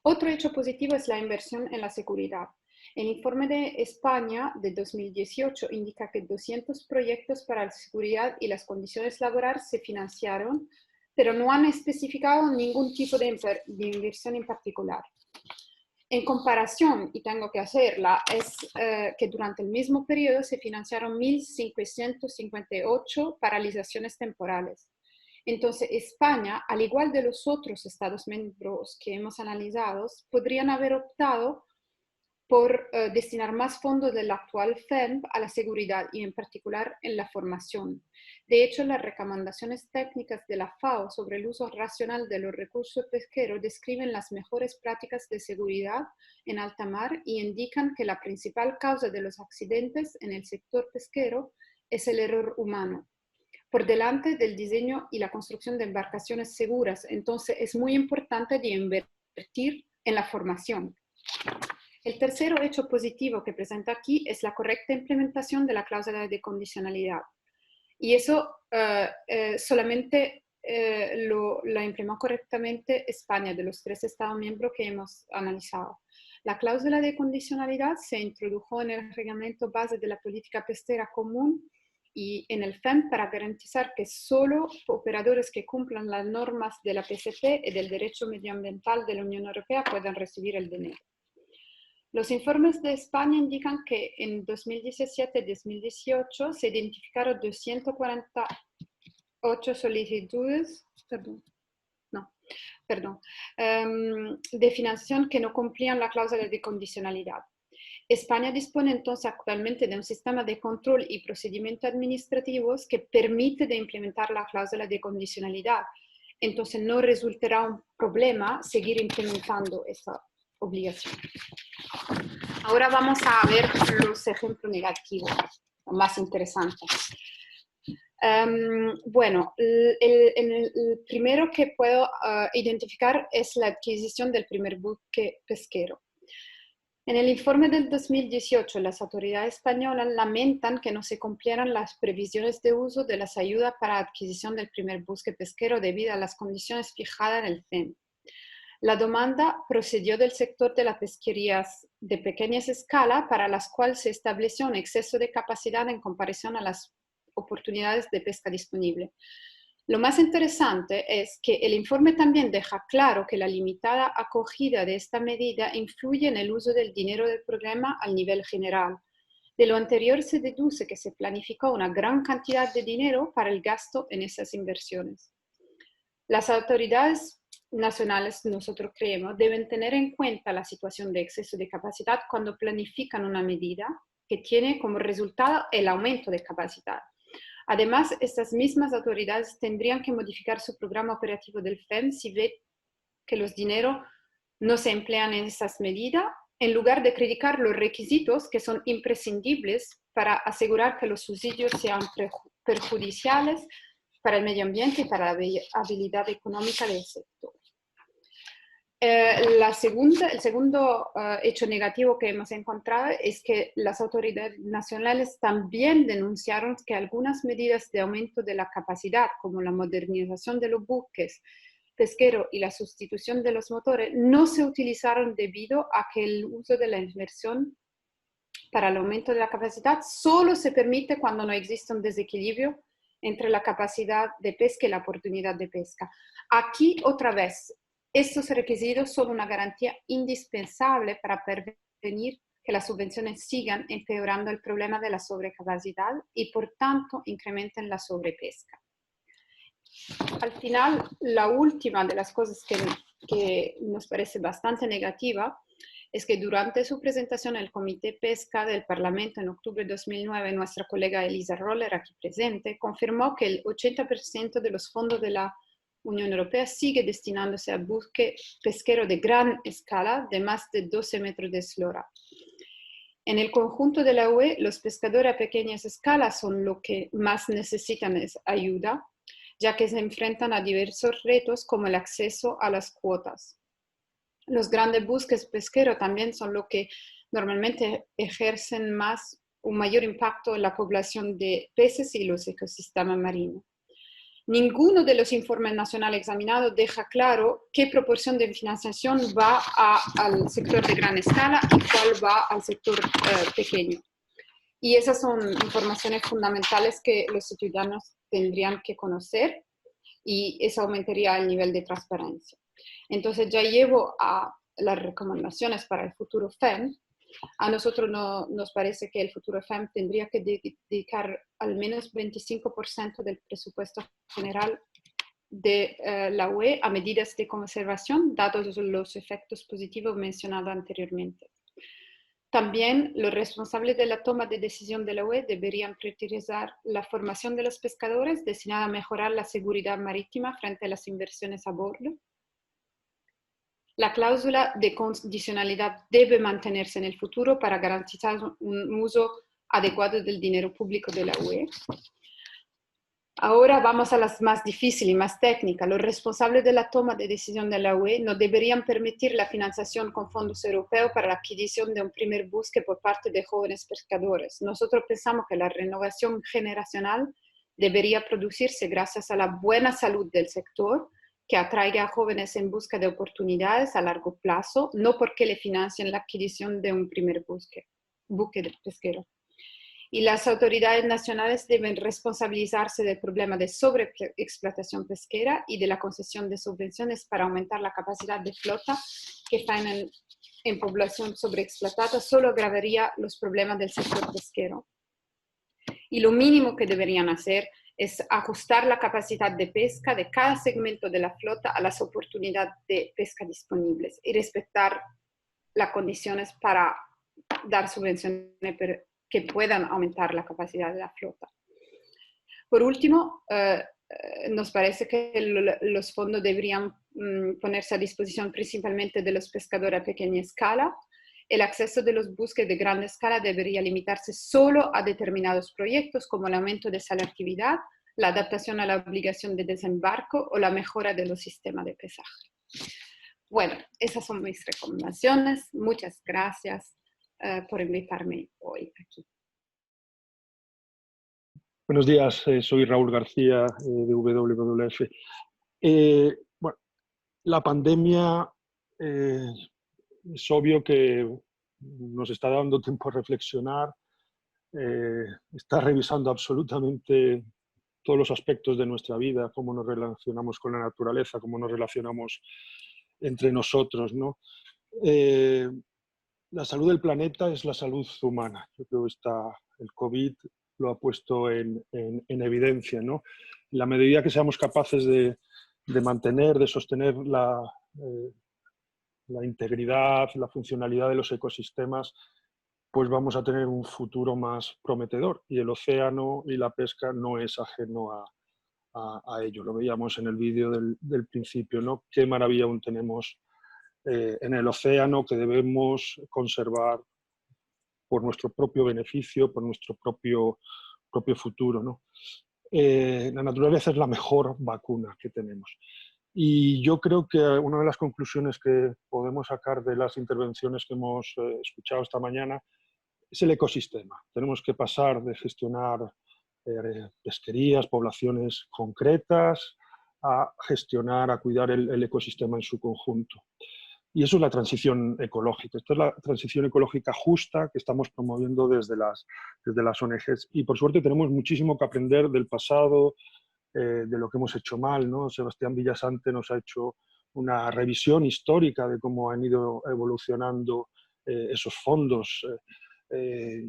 Otro hecho positivo es la inversión en la seguridad. El informe de España de 2018 indica que 200 proyectos para la seguridad y las condiciones laborales se financiaron, pero no han especificado ningún tipo de inversión en particular. En comparación, y tengo que hacerla, es que durante el mismo periodo se financiaron 1.558 paralizaciones temporales. Entonces, España, al igual de los otros Estados miembros que hemos analizado, podrían haber optado por destinar más fondos del actual FEMP a la seguridad y en particular en la formación. De hecho, las recomendaciones técnicas de la FAO sobre el uso racional de los recursos pesqueros describen las mejores prácticas de seguridad en alta mar y indican que la principal causa de los accidentes en el sector pesquero es el error humano, por delante del diseño y la construcción de embarcaciones seguras. Entonces, es muy importante de invertir en la formación. El tercer hecho positivo que presenta aquí es la correcta implementación de la cláusula de condicionalidad. Y eso solamente la implementó correctamente España, de los 3 Estados miembros que hemos analizado. La cláusula de condicionalidad se introdujo en el reglamento base de la política pesquera común y en el FEMP para garantizar que solo operadores que cumplan las normas de la PCP y del derecho medioambiental de la Unión Europea puedan recibir el dinero. Los informes de España indican que en 2017-2018 se identificaron 248 solicitudes de financiación que no cumplían la cláusula de condicionalidad. España dispone entonces actualmente de un sistema de control y procedimientos administrativos que permite de implementar la cláusula de condicionalidad. Entonces no resultará un problema seguir implementando esa obligación. Ahora vamos a ver los ejemplos negativos, más interesantes. Bueno, el primero que puedo identificar es la adquisición del primer buque pesquero. En el informe del 2018, las autoridades españolas lamentan que no se cumplieran las previsiones de uso de las ayudas para adquisición del primer buque pesquero debido a las condiciones fijadas en el FEMP. La demanda procedió del sector de las pesquerías de pequeña escala para las cuales se estableció un exceso de capacidad en comparación a las oportunidades de pesca disponibles. Lo más interesante es que el informe también deja claro que la limitada acogida de esta medida influye en el uso del dinero del programa al nivel general. De lo anterior se deduce que se planificó una gran cantidad de dinero para el gasto en esas inversiones. Las autoridades nacionales, nosotros creemos, deben tener en cuenta la situación de exceso de capacidad cuando planifican una medida que tiene como resultado el aumento de capacidad. Además, estas mismas autoridades tendrían que modificar su programa operativo del FEMP si ve que los dineros no se emplean en esas medidas, en lugar de criticar los requisitos que son imprescindibles para asegurar que los subsidios sean perjudiciales para el medio ambiente y para la habilidad económica del sector. El segundo hecho negativo que hemos encontrado es que las autoridades nacionales también denunciaron que algunas medidas de aumento de la capacidad, como la modernización de los buques pesqueros y la sustitución de los motores, no se utilizaron debido a que el uso de la inversión para el aumento de la capacidad solo se permite cuando no existe un desequilibrio entre la capacidad de pesca y la oportunidad de pesca. Aquí, otra vez, estos requisitos son una garantía indispensable para prevenir que las subvenciones sigan empeorando el problema de la sobrecapacidad y, por tanto, incrementen la sobrepesca. Al final, la última de las cosas que nos parece bastante negativa es que durante su presentación en el Comité Pesca del Parlamento en octubre de 2009, nuestra colega Elisa Roller, aquí presente, confirmó que el 80% de los fondos de la Unión Europea sigue destinándose al buque pesquero de gran escala de más de 12 metros de eslora. En el conjunto de la UE, los pescadores a pequeñas escalas son los que más necesitan ayuda, ya que se enfrentan a diversos retos como el acceso a las cuotas. Los grandes buques pesqueros también son los que normalmente ejercen un mayor impacto en la población de peces y los ecosistemas marinos. Ninguno de los informes nacionales examinados deja claro qué proporción de financiación va al sector de gran escala y cuál va al sector pequeño. Y esas son informaciones fundamentales que los ciudadanos tendrían que conocer y eso aumentaría el nivel de transparencia. Entonces ya llevo a las recomendaciones para el futuro FEM. A nosotros nos parece que el futuro FEM tendría que dedicar al menos 25% del presupuesto general de la UE a medidas de conservación, dados los efectos positivos mencionados anteriormente. También los responsables de la toma de decisión de la UE deberían priorizar la formación de los pescadores destinada a mejorar la seguridad marítima frente a las inversiones a bordo. La cláusula de condicionalidad debe mantenerse en el futuro para garantizar un uso adecuado del dinero público de la UE. Ahora vamos a las más difíciles y más técnicas. Los responsables de la toma de decisión de la UE no deberían permitir la financiación con fondos europeos para la adquisición de un primer buque por parte de jóvenes pescadores. Nosotros pensamos que la renovación generacional debería producirse gracias a la buena salud del sector, que atraiga a jóvenes en busca de oportunidades a largo plazo, no porque le financien la adquisición de un primer buque pesquero. Y las autoridades nacionales deben responsabilizarse del problema de sobreexplotación pesquera y de la concesión de subvenciones para aumentar la capacidad de flota que faenan en población sobreexplotada, solo agravaría los problemas del sector pesquero. Y lo mínimo que deberían hacer es ajustar la capacidad de pesca de cada segmento de la flota a las oportunidades de pesca disponibles y respetar las condiciones para dar subvenciones que puedan aumentar la capacidad de la flota. Por último, nos parece que los fondos deberían ponerse a disposición principalmente de los pescadores a pequeña escala. El acceso de los buques de gran escala debería limitarse solo a determinados proyectos como el aumento de selectividad, la adaptación a la obligación de desembarco o la mejora de los sistemas de pesaje. Bueno, esas son mis recomendaciones. Muchas gracias por invitarme hoy aquí. Buenos días, soy Raúl García de WWF. Bueno, la pandemia es obvio que nos está dando tiempo a reflexionar, está revisando absolutamente todos los aspectos de nuestra vida, cómo nos relacionamos con la naturaleza, cómo nos relacionamos entre nosotros, ¿no? La salud del planeta es la salud humana. Yo creo que el COVID lo ha puesto en evidencia, ¿no? En la medida que seamos capaces de mantener, de sostener la integridad, la funcionalidad de los ecosistemas, pues vamos a tener un futuro más prometedor. Y el océano y la pesca no es ajeno a ello. Lo veíamos en el vídeo del principio, ¿no? Qué maravilla aún tenemos en el océano que debemos conservar por nuestro propio beneficio, por nuestro propio futuro, ¿no? La naturaleza es la mejor vacuna que tenemos. Y yo creo que una de las conclusiones que podemos sacar de las intervenciones que hemos escuchado esta mañana es el ecosistema. Tenemos que pasar de gestionar pesquerías, poblaciones concretas, a gestionar, a cuidar el ecosistema en su conjunto. Y eso es la transición ecológica. Esta es la transición ecológica justa que estamos promoviendo desde las ONGs. Y por suerte tenemos muchísimo que aprender del pasado, de lo que hemos hecho mal, ¿no? Sebastián Villasante nos ha hecho una revisión histórica de cómo han ido evolucionando esos fondos.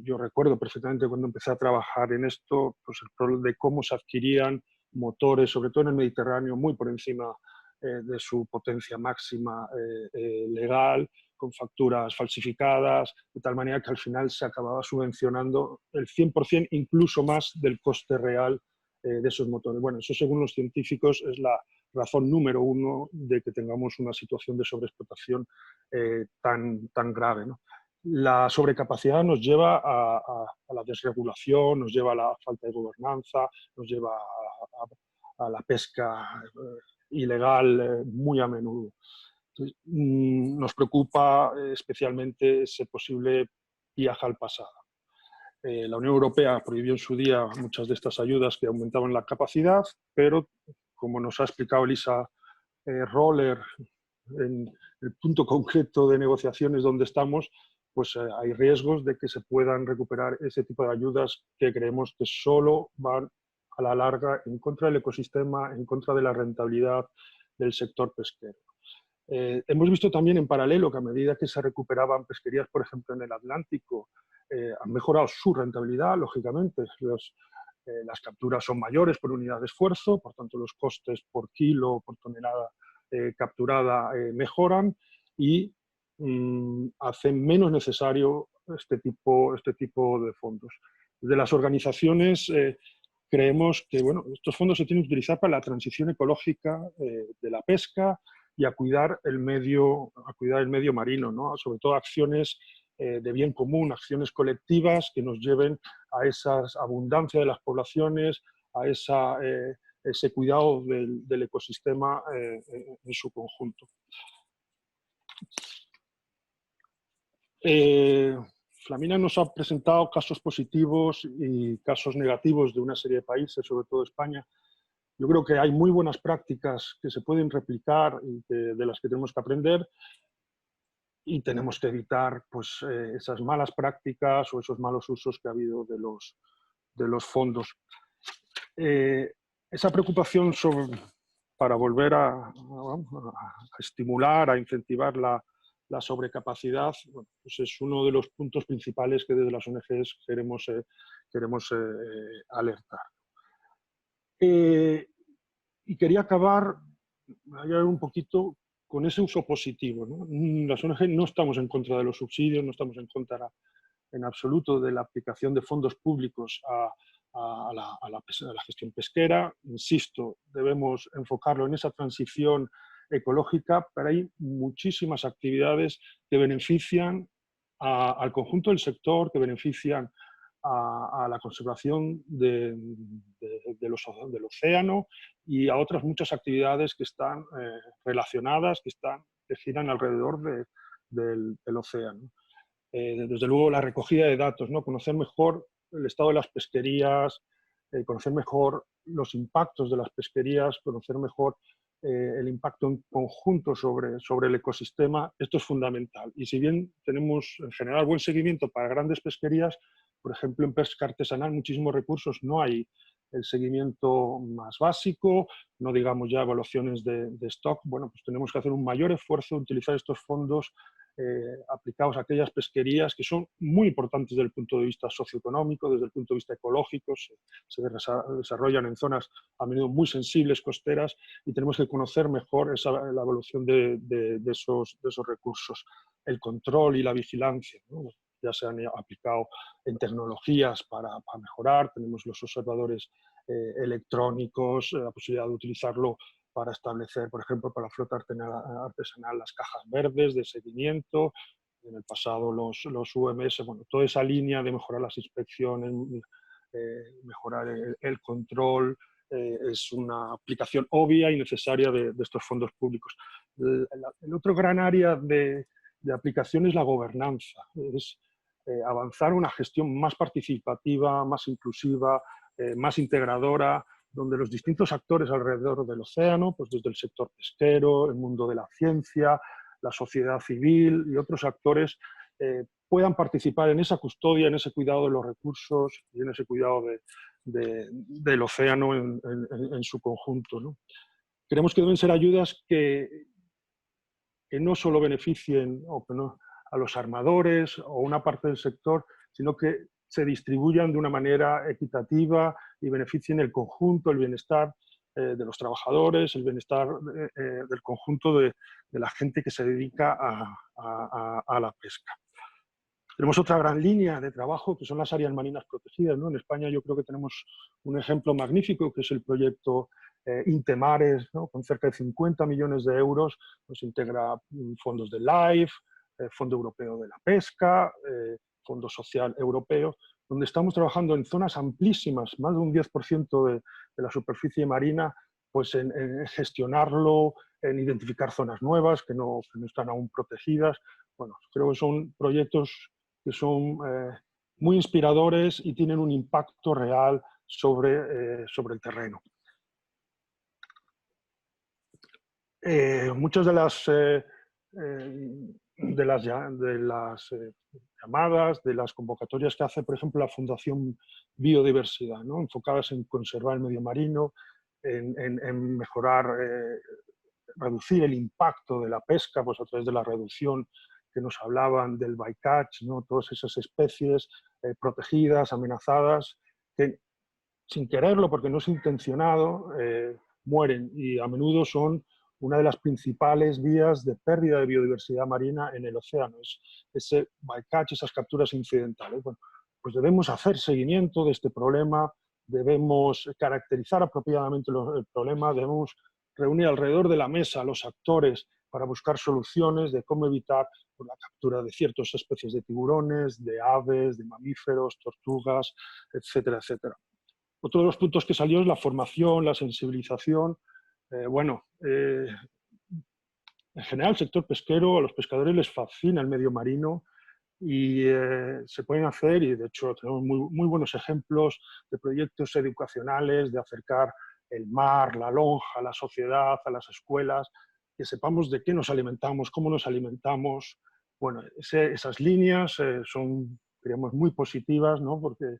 Yo recuerdo perfectamente cuando empecé a trabajar en esto, pues el problema de cómo se adquirían motores, sobre todo en el Mediterráneo, muy por encima de su potencia máxima legal, con facturas falsificadas, de tal manera que al final se acababa subvencionando el 100%, incluso más del coste real de esos motores. Bueno, eso según los científicos es la razón número uno de que tengamos una situación de sobreexplotación tan grave, ¿no? La sobrecapacidad nos lleva a la desregulación, nos lleva a la falta de gobernanza, nos lleva a la pesca ilegal muy a menudo. Entonces, nos preocupa especialmente ese posible viaje al pasado. La Unión Europea prohibió en su día muchas de estas ayudas que aumentaban la capacidad, pero como nos ha explicado Elisa Roller en el punto concreto de negociaciones donde estamos, pues hay riesgos de que se puedan recuperar ese tipo de ayudas que creemos que solo van a la larga en contra del ecosistema, en contra de la rentabilidad del sector pesquero. Hemos visto también en paralelo que a medida que se recuperaban pesquerías, por ejemplo, en el Atlántico, han mejorado su rentabilidad, lógicamente. Las capturas son mayores por unidad de esfuerzo, por tanto los costes por kilo, por tonelada capturada mejoran y hacen menos necesario este tipo de fondos. Desde las organizaciones creemos que estos fondos se tienen que utilizar para la transición ecológica de la pesca y a cuidar el medio marino, ¿no? Sobre todo acciones de bien común, acciones colectivas que nos lleven a esa abundancia de las poblaciones, a ese cuidado del ecosistema en su conjunto. Flamina nos ha presentado casos positivos y casos negativos de una serie de países, sobre todo España. Yo creo que hay muy buenas prácticas que se pueden replicar y de las que tenemos que aprender, y tenemos que evitar pues, esas malas prácticas o esos malos usos que ha habido de los fondos. Esa preocupación para volver a estimular, a incentivar la sobrecapacidad, pues es uno de los puntos principales que desde las ONGs queremos alertar. Y quería acabar un poquito con ese uso positivo, ¿no? Las ONG no estamos en contra de los subsidios, no estamos en contra en absoluto de la aplicación de fondos públicos a la gestión pesquera. Insisto, debemos enfocarlo en esa transición ecológica, pero hay muchísimas actividades que benefician al conjunto del sector, que benefician a la conservación del océano y a otras muchas actividades que están relacionadas, que giran alrededor del océano. Desde luego la recogida de datos, ¿no? Conocer mejor el estado de las pesquerías, conocer mejor los impactos de las pesquerías, conocer mejor el impacto en conjunto sobre el ecosistema. Esto es fundamental. Y si bien tenemos en general buen seguimiento para grandes pesquerías, por ejemplo, en pesca artesanal muchísimos recursos no hay el seguimiento más básico, no digamos ya evaluaciones de stock. Bueno, pues tenemos que hacer un mayor esfuerzo en utilizar estos fondos aplicados a aquellas pesquerías que son muy importantes desde el punto de vista socioeconómico, desde el punto de vista ecológico, se desarrollan en zonas a menudo muy sensibles, costeras, y tenemos que conocer mejor la evolución de esos recursos, el control y la vigilancia, ¿no? Ya se han aplicado en tecnologías para mejorar, tenemos los observadores electrónicos, la posibilidad de utilizarlo para establecer, por ejemplo, para la flota artesanal, las cajas verdes de seguimiento, en el pasado los UMS, bueno, toda esa línea de mejorar las inspecciones, mejorar el control, es una aplicación obvia y necesaria de estos fondos públicos. El otro gran área de aplicación es la gobernanza, es avanzar una gestión más participativa, más inclusiva, más integradora, donde los distintos actores alrededor del océano, pues desde el sector pesquero, el mundo de la ciencia, la sociedad civil y otros actores puedan participar en esa custodia, en ese cuidado de los recursos y en ese cuidado del océano en su conjunto, ¿no? Creemos que deben ser ayudas que no solo beneficien a los armadores o una parte del sector, sino que se distribuyan de una manera equitativa y beneficien el conjunto, el bienestar de los trabajadores, el bienestar del conjunto de la gente que se dedica a la pesca. Tenemos otra gran línea de trabajo que son las áreas marinas protegidas, ¿no? En España yo creo que tenemos un ejemplo magnífico que es el proyecto Intemares, ¿no? Con cerca de 50 millones de euros, nos integra fondos de LIFE, Fondo Europeo de la Pesca, Fondo Social Europeo, donde estamos trabajando en zonas amplísimas, más de un 10% de la superficie marina, pues en gestionarlo, en identificar zonas nuevas que no están aún protegidas. Bueno, creo que son proyectos que son muy inspiradores y tienen un impacto real sobre el terreno. Muchas de las llamadas, de las convocatorias que hace, por ejemplo, la Fundación Biodiversidad, ¿no? Enfocadas en conservar el medio marino, en mejorar, reducir el impacto de la pesca, pues a través de la reducción que nos hablaban del bycatch, ¿no? Todas esas especies protegidas, amenazadas, que sin quererlo, porque no es intencionado, mueren y a menudo son una de las principales vías de pérdida de biodiversidad marina en el océano. Es ese bycatch, esas capturas incidentales. Bueno, pues debemos hacer seguimiento de este problema, debemos caracterizar apropiadamente el problema, debemos reunir alrededor de la mesa a los actores para buscar soluciones de cómo evitar la captura de ciertas especies de tiburones, de aves, de mamíferos, tortugas, etcétera, etcétera. Otro de los puntos que salió es la formación, la sensibilización. En general, el sector pesquero, a los pescadores les fascina el medio marino y se pueden hacer, y de hecho tenemos muy buenos ejemplos de proyectos educacionales, de acercar el mar, la lonja, a la sociedad, a las escuelas, que sepamos de qué nos alimentamos, cómo nos alimentamos. Bueno, esas líneas son, creemos, muy positivas, ¿no? Porque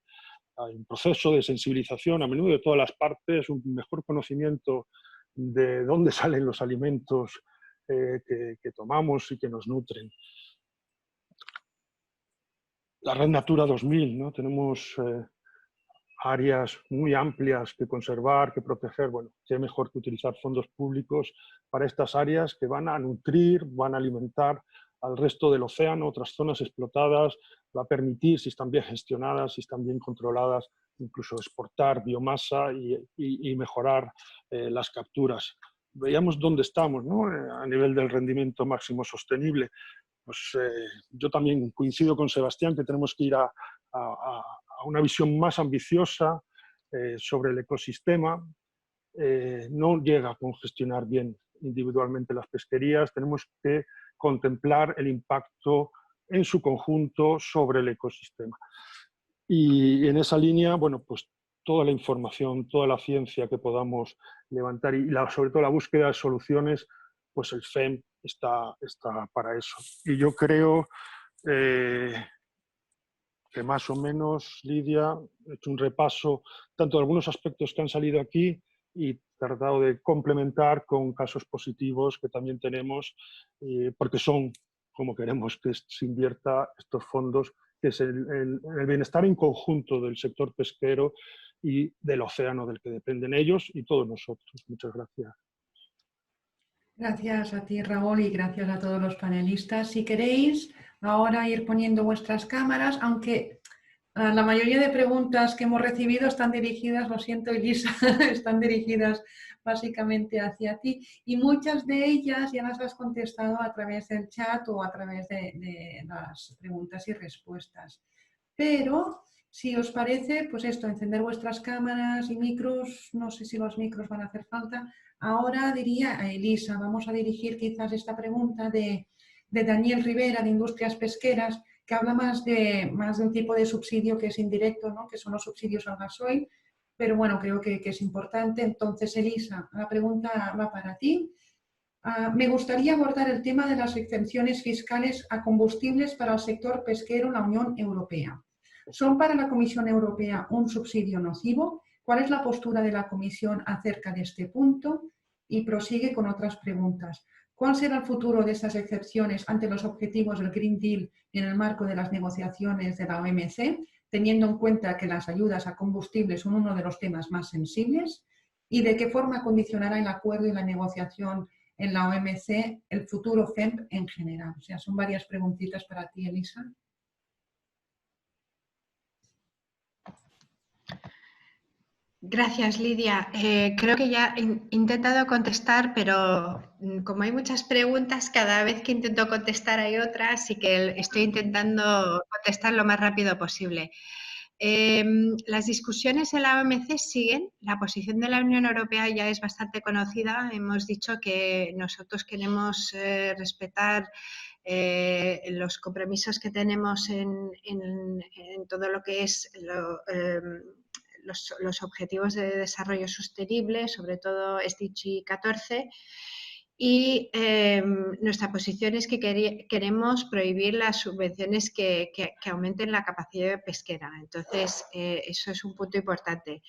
hay un proceso de sensibilización a menudo de todas las partes, un mejor conocimiento de dónde salen los alimentos que tomamos y que nos nutren. La Red Natura 2000, ¿no? Tenemos áreas muy amplias que conservar, que proteger. Bueno, qué mejor que utilizar fondos públicos para estas áreas que van a nutrir, van a alimentar al resto del océano, otras zonas explotadas, va a permitir, si están bien gestionadas, si están bien controladas, incluso exportar biomasa y mejorar las capturas. Veíamos dónde estamos, ¿no? A nivel del rendimiento máximo sostenible. Pues yo también coincido con Sebastián que tenemos que ir a una visión más ambiciosa sobre el ecosistema. No llega con gestionar bien individualmente las pesquerías, tenemos que contemplar el impacto en su conjunto sobre el ecosistema. Y en esa línea, bueno, pues toda la información, toda la ciencia que podamos levantar y sobre todo la búsqueda de soluciones, pues el FEM está para eso. Y yo creo que más o menos, Lidia, he hecho un repaso tanto de algunos aspectos que han salido aquí y tratado de complementar con casos positivos que también tenemos, porque son como queremos que se invierta estos fondos, que es el bienestar en conjunto del sector pesquero y del océano del que dependen ellos y todos nosotros. Muchas gracias. Gracias a ti, Raúl, y gracias a todos los panelistas. Si queréis ahora ir poniendo vuestras cámaras, aunque la mayoría de preguntas que hemos recibido están dirigidas, lo siento, Elisa, están dirigidas básicamente hacia ti, y muchas de ellas ya las has contestado a través del chat o a través de las preguntas y respuestas. Pero, si os parece, pues esto, encender vuestras cámaras y micros, no sé si los micros van a hacer falta. Ahora diría a Elisa, vamos a dirigir quizás esta pregunta de Daniel Rivera, de Industrias Pesqueras, que habla más de un tipo de subsidio que es indirecto, ¿no? Que son los subsidios al gasoil, pero bueno, creo que es importante. Entonces, Elisa, la pregunta va para ti. Me gustaría abordar el tema de las exenciones fiscales a combustibles para el sector pesquero en la Unión Europea. ¿Son para la Comisión Europea un subsidio nocivo? ¿Cuál es la postura de la Comisión acerca de este punto? Y prosigue con otras preguntas. ¿Cuál será el futuro de estas excepciones ante los objetivos del Green Deal en el marco de las negociaciones de la OMC, teniendo en cuenta que las ayudas a combustibles son uno de los temas más sensibles? ¿Y de qué forma condicionará el acuerdo y la negociación en la OMC el futuro FEMP en general? O sea, son varias preguntitas para ti, Elisa. Gracias, Lidia. Creo que ya he intentado contestar, pero como hay muchas preguntas, cada vez que intento contestar hay otras, así que estoy intentando contestar lo más rápido posible. Las discusiones en la OMC siguen. La posición de la Unión Europea ya es bastante conocida. Hemos dicho que nosotros queremos respetar los compromisos que tenemos en todo lo que es los objetivos de desarrollo sostenible, sobre todo SDG 14. Y nuestra posición es que queremos prohibir las subvenciones que aumenten la capacidad pesquera. Entonces, eso es un punto importante.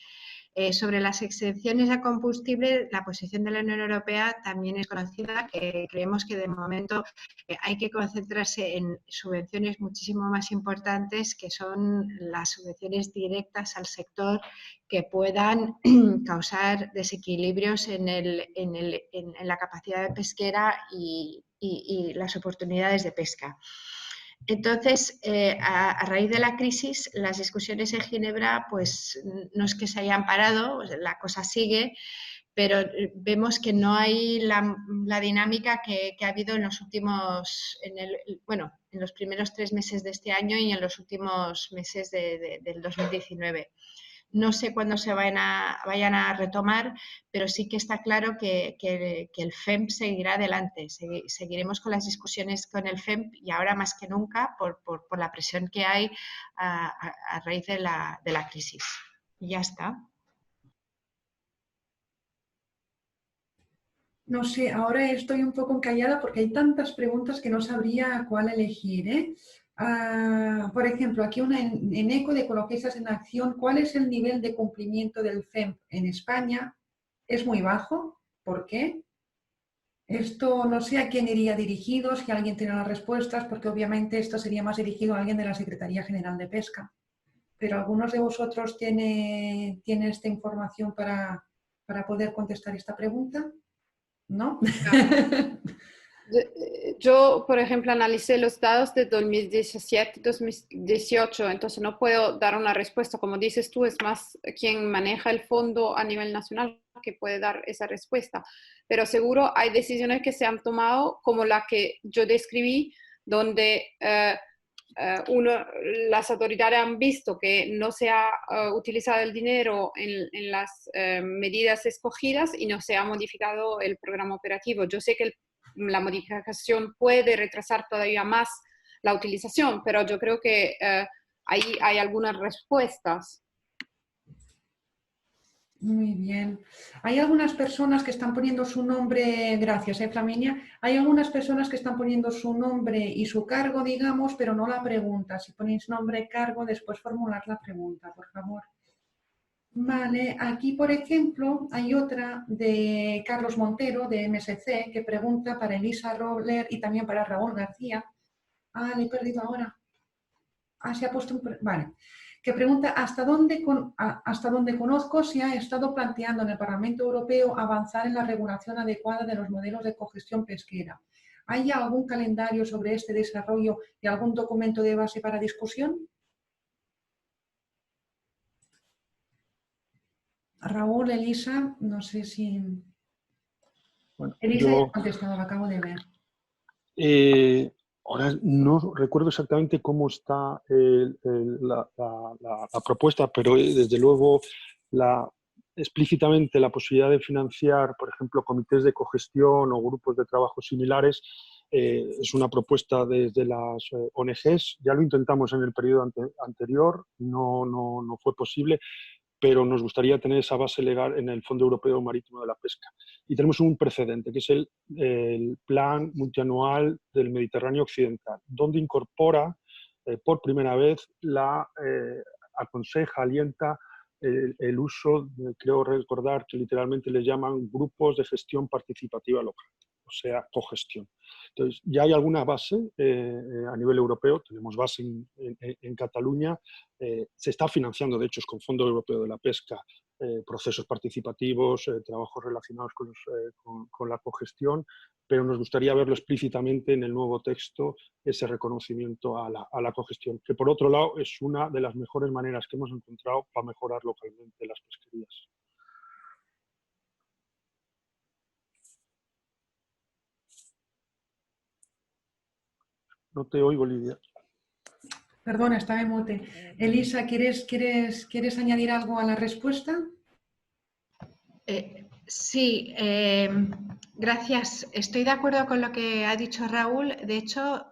Sobre las exenciones a combustible, la posición de la Unión Europea también es conocida, que creemos que de momento hay que concentrarse en subvenciones muchísimo más importantes, que son las subvenciones directas al sector que puedan causar desequilibrios en la capacidad pesquera y las oportunidades de pesca. Entonces, a raíz de la crisis, las discusiones en Ginebra, pues no es que se hayan parado, la cosa sigue, pero vemos que no hay la dinámica que ha habido en los últimos, en los primeros 3 meses de este año y en los últimos meses del 2019. No sé cuándo se vayan a retomar, pero sí que está claro que el FEMP seguirá adelante. Seguiremos con las discusiones con el FEMP y ahora más que nunca por la presión que hay a raíz de la crisis. Y ya está. No sé, ahora estoy un poco encallada porque hay tantas preguntas que no sabría cuál elegir, ¿eh? Por ejemplo, aquí una en ECO de Ecologistas en Acción. ¿Cuál es el nivel de cumplimiento del FEMP en España? ¿Es muy bajo? ¿Por qué? Esto no sé a quién iría dirigido, si alguien tiene las respuestas, porque obviamente esto sería más dirigido a alguien de la Secretaría General de Pesca. Pero ¿algunos de vosotros tiene esta información para poder contestar esta pregunta? ¿No? Yo, por ejemplo, analicé los datos de 2017-2018, entonces no puedo dar una respuesta. Como dices tú, es más quien maneja el fondo a nivel nacional que puede dar esa respuesta. Pero seguro hay decisiones que se han tomado, como la que yo describí, donde las autoridades han visto que no se ha utilizado el dinero en las medidas escogidas y no se ha modificado el programa operativo. Yo sé que la modificación puede retrasar todavía más la utilización, pero yo creo que ahí hay algunas respuestas. Muy bien. Hay algunas personas que están poniendo su nombre, gracias, Flaminia. Hay algunas personas que están poniendo su nombre y su cargo, digamos, pero no la pregunta. Si ponéis nombre, cargo, después formular la pregunta, por favor. Vale, aquí por ejemplo hay otra de Carlos Montero de MSC que pregunta para Elisa Robler y también para Raúl García. Le he perdido ahora. Se ha puesto un... Vale. Que pregunta hasta dónde conozco se ha estado planteando en el Parlamento Europeo avanzar en la regulación adecuada de los modelos de cogestión pesquera. ¿Hay algún calendario sobre este desarrollo y algún documento de base para discusión? Raúl, Elisa, no sé si... Bueno, Elisa ya ha contestado, lo acabo de ver. Ahora no recuerdo exactamente cómo está la propuesta, pero desde luego explícitamente la posibilidad de financiar, por ejemplo, comités de cogestión o grupos de trabajo similares es una propuesta desde las ONGs. Ya lo intentamos en el periodo anterior, no fue posible, pero nos gustaría tener esa base legal en el Fondo Europeo Marítimo de la Pesca. Y tenemos un precedente, que es el Plan Multianual del Mediterráneo Occidental, donde incorpora por primera vez, aconseja, alienta el uso, creo recordar que literalmente le llaman grupos de gestión participativa local, o sea, cogestión. Entonces, ya hay alguna base a nivel europeo, tenemos base en Cataluña, se está financiando, de hecho, con Fondo Europeo de la Pesca, procesos participativos, trabajos relacionados con la cogestión, pero nos gustaría verlo explícitamente en el nuevo texto, ese reconocimiento a la cogestión, que por otro lado es una de las mejores maneras que hemos encontrado para mejorar localmente las pesquerías. No te oigo, Lidia. Perdona, estaba en mute. Elisa, ¿quieres añadir algo a la respuesta? Sí, gracias. Estoy de acuerdo con lo que ha dicho Raúl. De hecho,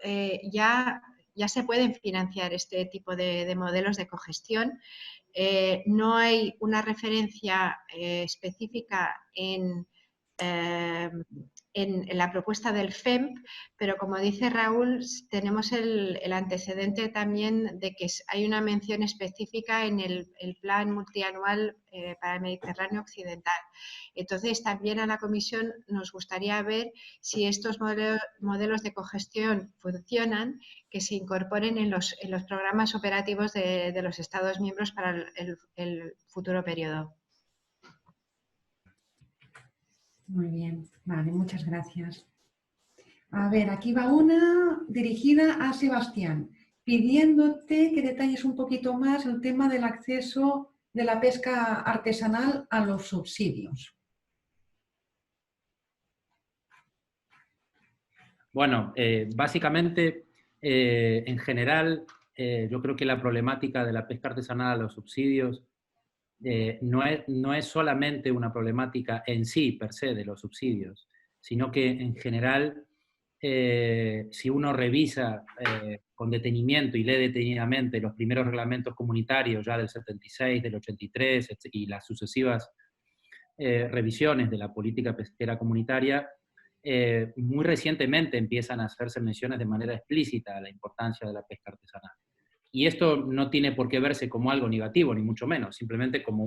ya se pueden financiar este tipo de modelos de cogestión. No hay una referencia específica en la propuesta del FEMP, pero como dice Raúl, tenemos el antecedente también de que hay una mención específica en el plan multianual para el Mediterráneo Occidental. Entonces, también a la Comisión nos gustaría ver si estos modelos de cogestión funcionan, que se incorporen en los programas operativos de los Estados miembros para el futuro periodo. Muy bien, vale, muchas gracias. A ver, aquí va una dirigida a Sebastián, pidiéndote que detalles un poquito más el tema del acceso de la pesca artesanal a los subsidios. Bueno, básicamente, en general, yo creo que la problemática de la pesca artesanal a los subsidios no es solamente una problemática en sí, per se, de los subsidios, sino que en general, si uno revisa con detenimiento y lee detenidamente los primeros reglamentos comunitarios ya del 76, del 83 y las sucesivas revisiones de la política pesquera comunitaria, muy recientemente empiezan a hacerse menciones de manera explícita a la importancia de la pesca artesanal. Y esto no tiene por qué verse como algo negativo, ni mucho menos, simplemente como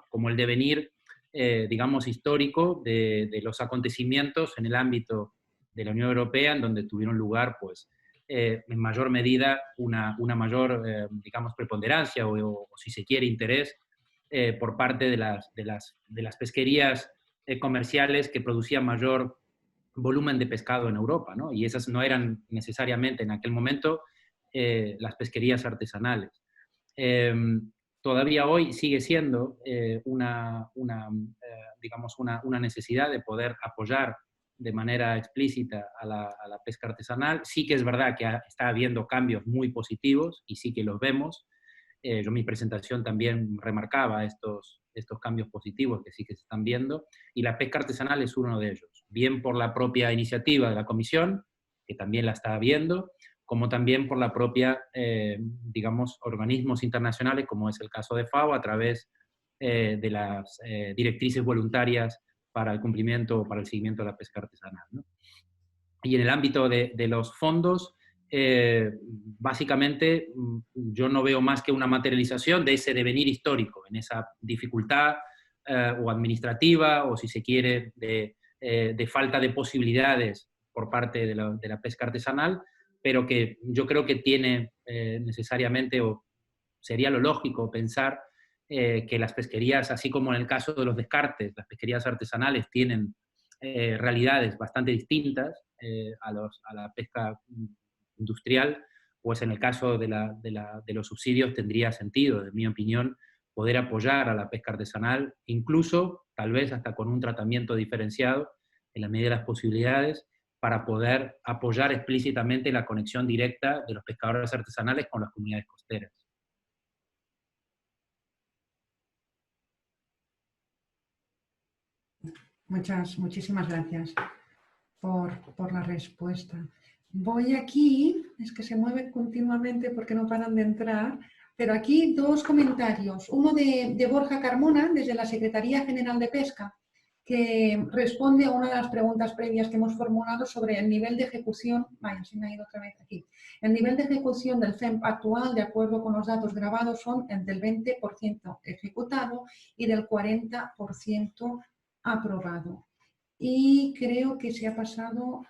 como el devenir, digamos, histórico de los acontecimientos en el ámbito de la Unión Europea, en donde tuvieron lugar, pues, en mayor medida una mayor, digamos, preponderancia o, si se quiere, interés por parte de las pesquerías comerciales que producían mayor volumen de pescado en Europa, ¿no? Y esas no eran necesariamente en aquel momento las pesquerías artesanales. Todavía hoy sigue siendo digamos una necesidad de poder apoyar de manera explícita a la pesca artesanal. Sí que es verdad que está habiendo cambios muy positivos y sí que los vemos. Yo en mi presentación también remarcaba estos cambios positivos que sí que se están viendo, y la pesca artesanal es uno de ellos, bien por la propia iniciativa de la Comisión, que también la está viendo, como también por la propia, digamos, organismos internacionales, como es el caso de FAO, a través de las directrices voluntarias para el cumplimiento, para el seguimiento de la pesca artesanal, ¿no? Y en el ámbito de los fondos, básicamente yo no veo más que una materialización de ese devenir histórico, en esa dificultad o administrativa, o si se quiere, de falta de posibilidades por parte de la pesca artesanal, pero que yo creo que tiene necesariamente, o sería lo lógico pensar que las pesquerías, así como en el caso de los descartes, las pesquerías artesanales tienen realidades bastante distintas a la pesca industrial, pues en el caso de los subsidios tendría sentido, en mi opinión, poder apoyar a la pesca artesanal, incluso, tal vez hasta con un tratamiento diferenciado, en la medida de las posibilidades, para poder apoyar explícitamente la conexión directa de los pescadores artesanales con las comunidades costeras. Muchísimas gracias por la respuesta. Voy aquí, es que se mueven continuamente porque no paran de entrar, pero aquí dos comentarios. Uno de Borja Carmona, desde la Secretaría General de Pesca, que responde a una de las preguntas previas que hemos formulado sobre el nivel de ejecución, se me ha ido otra vez aquí, el nivel de ejecución del FEMP actual, de acuerdo con los datos grabados, son el del 20% ejecutado y del 40% aprobado. Y creo que se ha pasado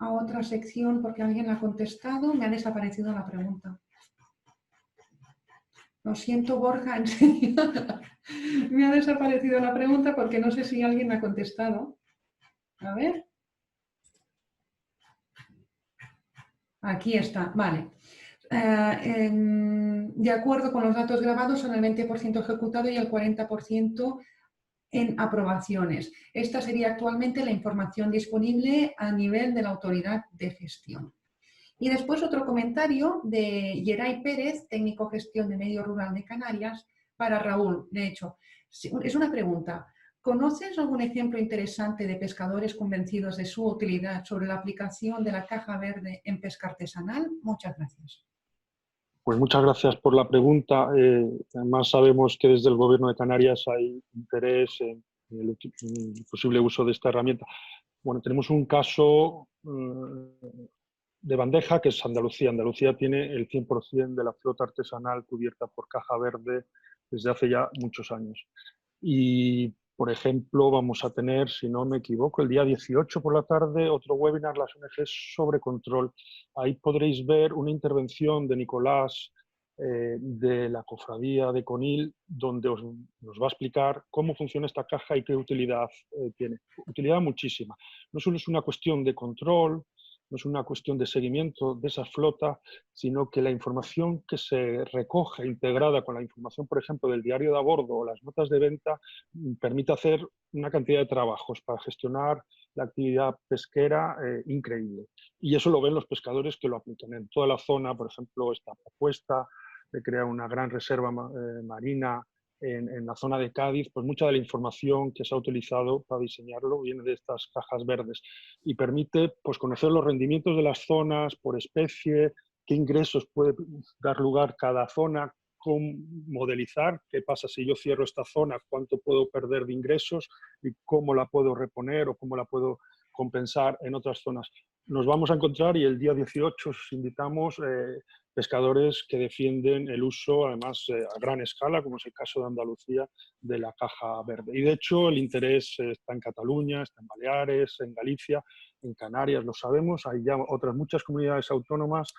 a otra sección porque alguien la ha contestado, me ha desaparecido la pregunta. Lo siento, Borja, en serio. Me ha desaparecido la pregunta porque no sé si alguien me ha contestado. A ver. Aquí está, vale. De acuerdo con los datos grabados, son el 20% ejecutado y el 40% en aprobaciones. Esta sería actualmente la información disponible a nivel de la autoridad de gestión. Y después otro comentario de Yeray Pérez, técnico gestión de medio rural de Canarias, para Raúl. De hecho, es una pregunta. ¿Conoces algún ejemplo interesante de pescadores convencidos de su utilidad sobre la aplicación de la caja verde en pesca artesanal? Muchas gracias. Pues muchas gracias por la pregunta. Además sabemos que desde el Gobierno de Canarias hay interés en el posible uso de esta herramienta. Bueno, tenemos un caso de bandeja que es Andalucía. Andalucía tiene el 100% de la flota artesanal cubierta por caja verde desde hace ya muchos años. Y, por ejemplo, vamos a tener, si no me equivoco, el día 18 por la tarde otro webinar, las ONGs sobre control. Ahí podréis ver una intervención de Nicolás de la cofradía de Conil, donde nos va a explicar cómo funciona esta caja y qué utilidad tiene. Utilidad muchísima. No solo es una cuestión de control, no es una cuestión de seguimiento de esa flota, sino que la información que se recoge integrada con la información, por ejemplo, del diario de a bordo o las notas de venta, permite hacer una cantidad de trabajos para gestionar la actividad pesquera increíble. Y eso lo ven los pescadores que lo aplican. En toda la zona, por ejemplo, esta propuesta de crear una gran reserva marina en la zona de Cádiz, pues mucha de la información que se ha utilizado para diseñarlo viene de estas cajas verdes y permite pues, conocer los rendimientos de las zonas por especie, qué ingresos puede dar lugar cada zona, cómo modelizar qué pasa si yo cierro esta zona, cuánto puedo perder de ingresos y cómo la puedo reponer o cómo la puedo compensar en otras zonas. Nos vamos a encontrar y el día 18 os invitamos pescadores que defienden el uso, además a gran escala, como es el caso de Andalucía, de la caja verde. Y de hecho el interés está en Cataluña, está en Baleares, en Galicia, en Canarias, lo sabemos. Hay ya otras muchas comunidades autónomas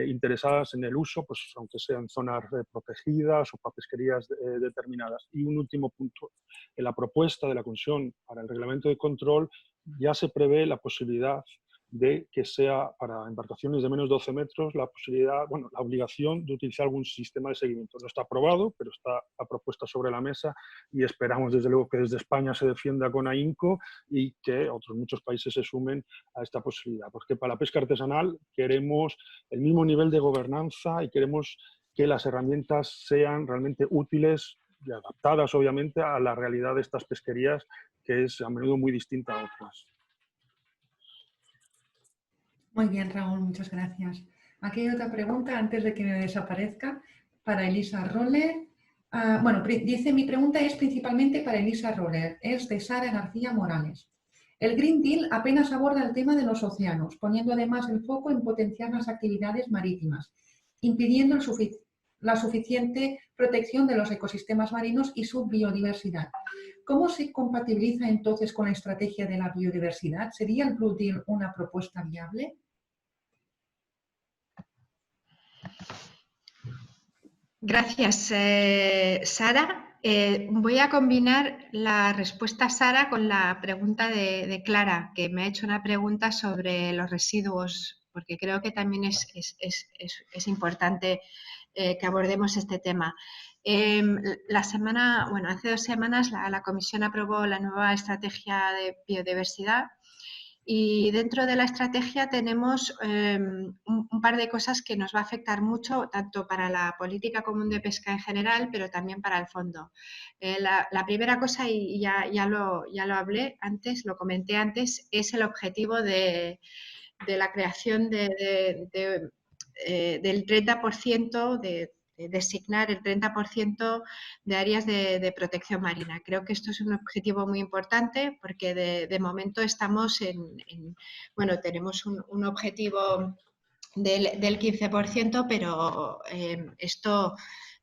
interesadas en el uso, pues aunque sean zonas protegidas o para pesquerías determinadas. Y un último punto, en la propuesta de la Comisión para el Reglamento de Control ya se prevé la posibilidad de que sea para embarcaciones de menos de 12 metros la posibilidad, bueno, la obligación de utilizar algún sistema de seguimiento. No está aprobado, pero está la propuesta sobre la mesa y esperamos desde luego que desde España se defienda con ahínco y que otros muchos países se sumen a esta posibilidad. Porque para la pesca artesanal queremos el mismo nivel de gobernanza y queremos que las herramientas sean realmente útiles y adaptadas obviamente a la realidad de estas pesquerías, que es a menudo muy distinta a otras. Muy bien, Raúl, muchas gracias. Aquí hay otra pregunta antes de que me desaparezca para Elisa Roller. Bueno, dice, mi pregunta es principalmente para Elisa Roller, es de Sara García Morales. El Green Deal apenas aborda el tema de los océanos, poniendo además el foco en potenciar las actividades marítimas, impidiendo la suficiente protección de los ecosistemas marinos y su biodiversidad. ¿Cómo se compatibiliza entonces con la estrategia de la biodiversidad? ¿Sería el Blue Deal una propuesta viable? Gracias, Sara. Voy a combinar la respuesta a Sara con la pregunta de Clara, que me ha hecho una pregunta sobre los residuos, porque creo que también es importante que abordemos este tema. Hace 2 semanas la Comisión aprobó la nueva estrategia de biodiversidad y dentro de la estrategia tenemos un par de cosas que nos va a afectar mucho, tanto para la política común de pesca en general, pero también para el fondo. La primera cosa, y ya lo hablé antes, lo comenté antes, es el objetivo de la creación del 30% de designar el 30% de áreas de protección marina. Creo que esto es un objetivo muy importante porque de momento estamos tenemos un objetivo del 15%, pero esto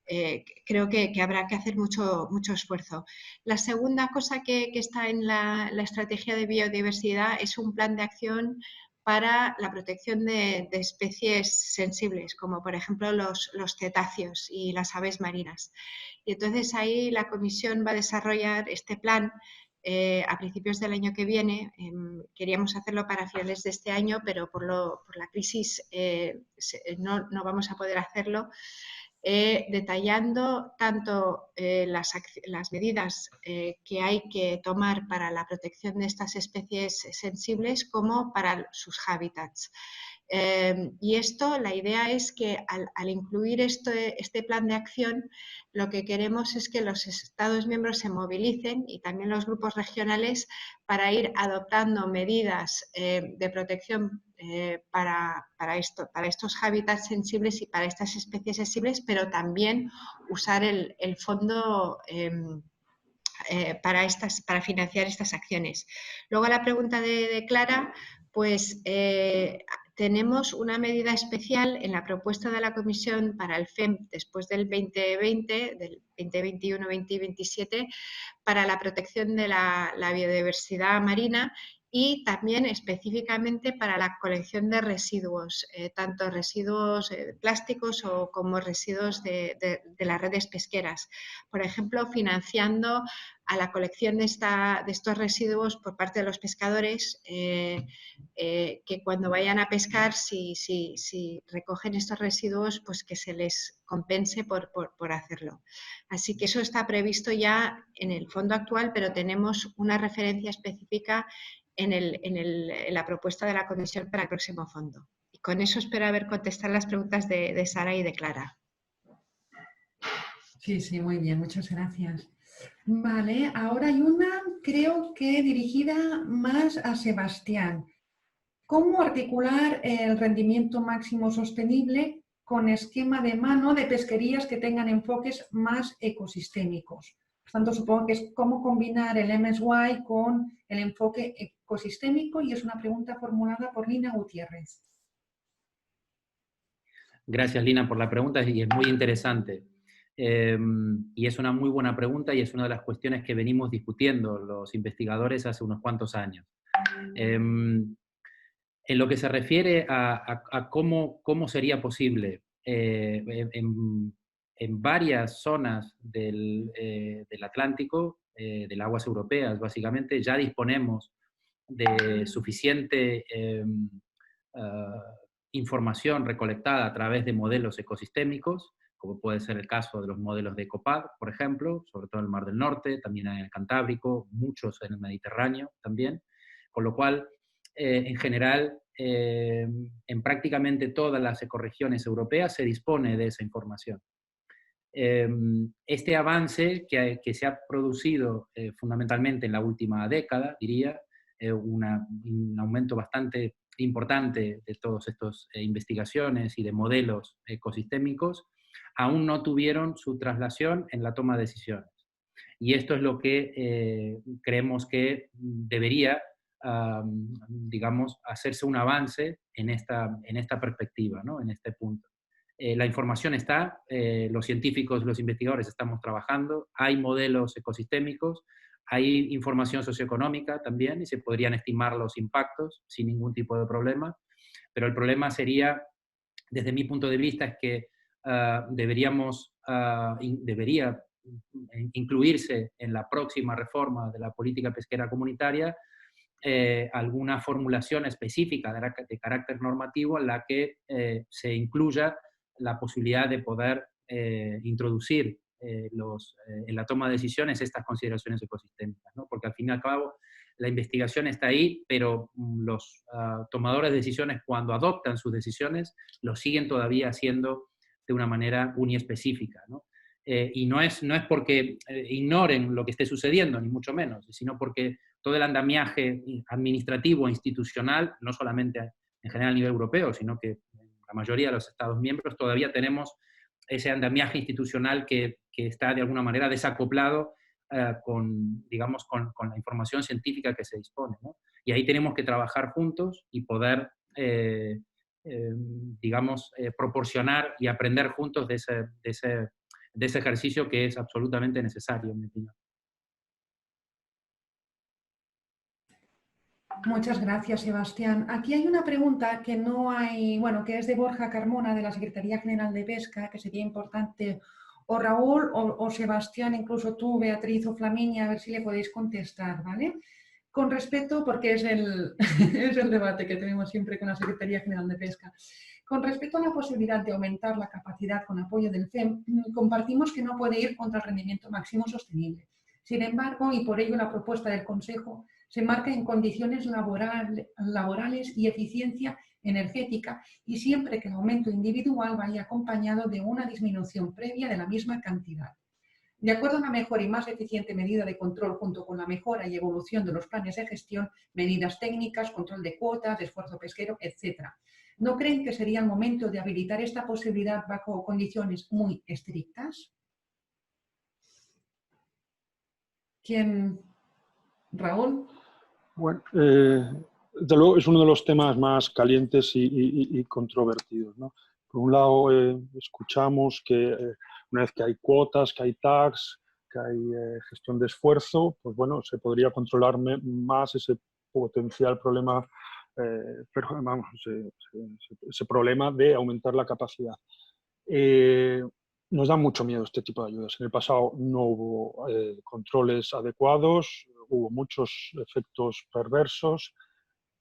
creo que habrá que hacer mucho esfuerzo. La segunda cosa que está en la estrategia de biodiversidad es un plan de acción para la protección de especies sensibles, como por ejemplo los cetáceos y las aves marinas. Y entonces ahí la Comisión va a desarrollar este plan a principios del año que viene. Queríamos hacerlo para finales de este año, pero por la crisis no vamos a poder hacerlo. Detallando tanto las medidas que hay que tomar para la protección de estas especies sensibles como para sus hábitats. Y esto, la idea es que al incluir este plan de acción, lo que queremos es que los Estados miembros se movilicen y también los grupos regionales para ir adoptando medidas de protección para estos hábitats sensibles y para estas especies sensibles, pero también usar el fondo para financiar estas acciones. Luego, a la pregunta de Clara, pues tenemos una medida especial en la propuesta de la Comisión para el FEMP después del 2020, del 2021-2027, para la protección de la biodiversidad marina y también específicamente para la colección de residuos, tanto residuos plásticos como residuos de las redes pesqueras. Por ejemplo, financiando a la colección de estos residuos por parte de los pescadores, que cuando vayan a pescar, si recogen estos residuos, pues que se les compense por hacerlo. Así que eso está previsto ya en el fondo actual, pero tenemos una referencia específica en la propuesta de la Comisión para el próximo fondo. Y con eso espero haber contestado las preguntas de Sara y de Clara. Sí, sí, muy bien, muchas gracias. Vale, ahora hay una, creo que dirigida más a Sebastián. ¿Cómo articular el rendimiento máximo sostenible con esquema de mano de pesquerías que tengan enfoques más ecosistémicos? Por tanto, supongo que es cómo combinar el MSY con el enfoque ecosistémico, y es una pregunta formulada por Lina Gutiérrez. Gracias, Lina, por la pregunta, y es muy interesante. Y es una muy buena pregunta y es una de las cuestiones que venimos discutiendo los investigadores hace unos cuantos años. En lo que se refiere a cómo sería posible en varias zonas del Atlántico, de las aguas europeas, básicamente, ya disponemos de suficiente información recolectada a través de modelos ecosistémicos, como puede ser el caso de los modelos de ECOPAD, por ejemplo, sobre todo en el Mar del Norte, también en el Cantábrico, muchos en el Mediterráneo también, con lo cual, en general, en prácticamente todas las ecorregiones europeas se dispone de esa información. Este avance que se ha producido fundamentalmente en la última década, diría, un aumento bastante importante de todas estas investigaciones y de modelos ecosistémicos, aún no tuvieron su traslación en la toma de decisiones. Y esto es lo que creemos que debería, digamos, hacerse un avance en esta perspectiva, ¿no? En este punto. La información está, los científicos, los investigadores estamos trabajando, hay modelos ecosistémicos, hay información socioeconómica también y se podrían estimar los impactos sin ningún tipo de problema, pero el problema sería, desde mi punto de vista, es que debería incluirse en la próxima reforma de la política pesquera comunitaria alguna formulación específica de carácter normativo en la que se incluya la posibilidad de poder introducir en la toma de decisiones estas consideraciones ecosistémicas, ¿no? Porque al fin y al cabo la investigación está ahí, pero los tomadores de decisiones, cuando adoptan sus decisiones, lo siguen todavía haciendo de una manera uniespecífica, ¿no? Y no es porque ignoren lo que esté sucediendo, ni mucho menos, sino porque todo el andamiaje administrativo e institucional, no solamente en general a nivel europeo, sino que en la mayoría de los Estados miembros todavía tenemos ese andamiaje institucional que está de alguna manera desacoplado digamos, con la información científica que se dispone, ¿no? Y ahí tenemos que trabajar juntos y poder, digamos, proporcionar y aprender juntos de ese ejercicio que es absolutamente necesario, en mi opinión. Muchas gracias, Sebastián. Aquí hay una pregunta que no hay, bueno, que es de Borja Carmona, de la Secretaría General de Pesca, que sería importante, o Raúl o Sebastián, incluso tú, Beatriz o Flaminia, a ver si le podéis contestar, ¿vale? Con respecto, porque es el, es el debate que tenemos siempre con la Secretaría General de Pesca. Con respecto a la posibilidad de aumentar la capacidad con apoyo del FEM, compartimos que no puede ir contra el rendimiento máximo sostenible. Sin embargo, y por ello la propuesta del Consejo se marca en condiciones laborales y eficiencia energética y siempre que el aumento individual vaya acompañado de una disminución previa de la misma cantidad. De acuerdo a una mejor y más eficiente medida de control junto con la mejora y evolución de los planes de gestión, medidas técnicas, control de cuotas, de esfuerzo pesquero, etc. ¿No creen que sería el momento de habilitar esta posibilidad bajo condiciones muy estrictas? ¿Quién? ¿Raúl? Bueno, desde luego es uno de los temas más calientes y controvertidos, ¿no? Por un lado, escuchamos que una vez que hay cuotas, que hay tags, que hay gestión de esfuerzo, pues bueno, se podría controlar más ese potencial problema, pero vamos, ese problema de aumentar la capacidad. Nos da mucho miedo este tipo de ayudas. En el pasado no hubo controles adecuados, hubo muchos efectos perversos.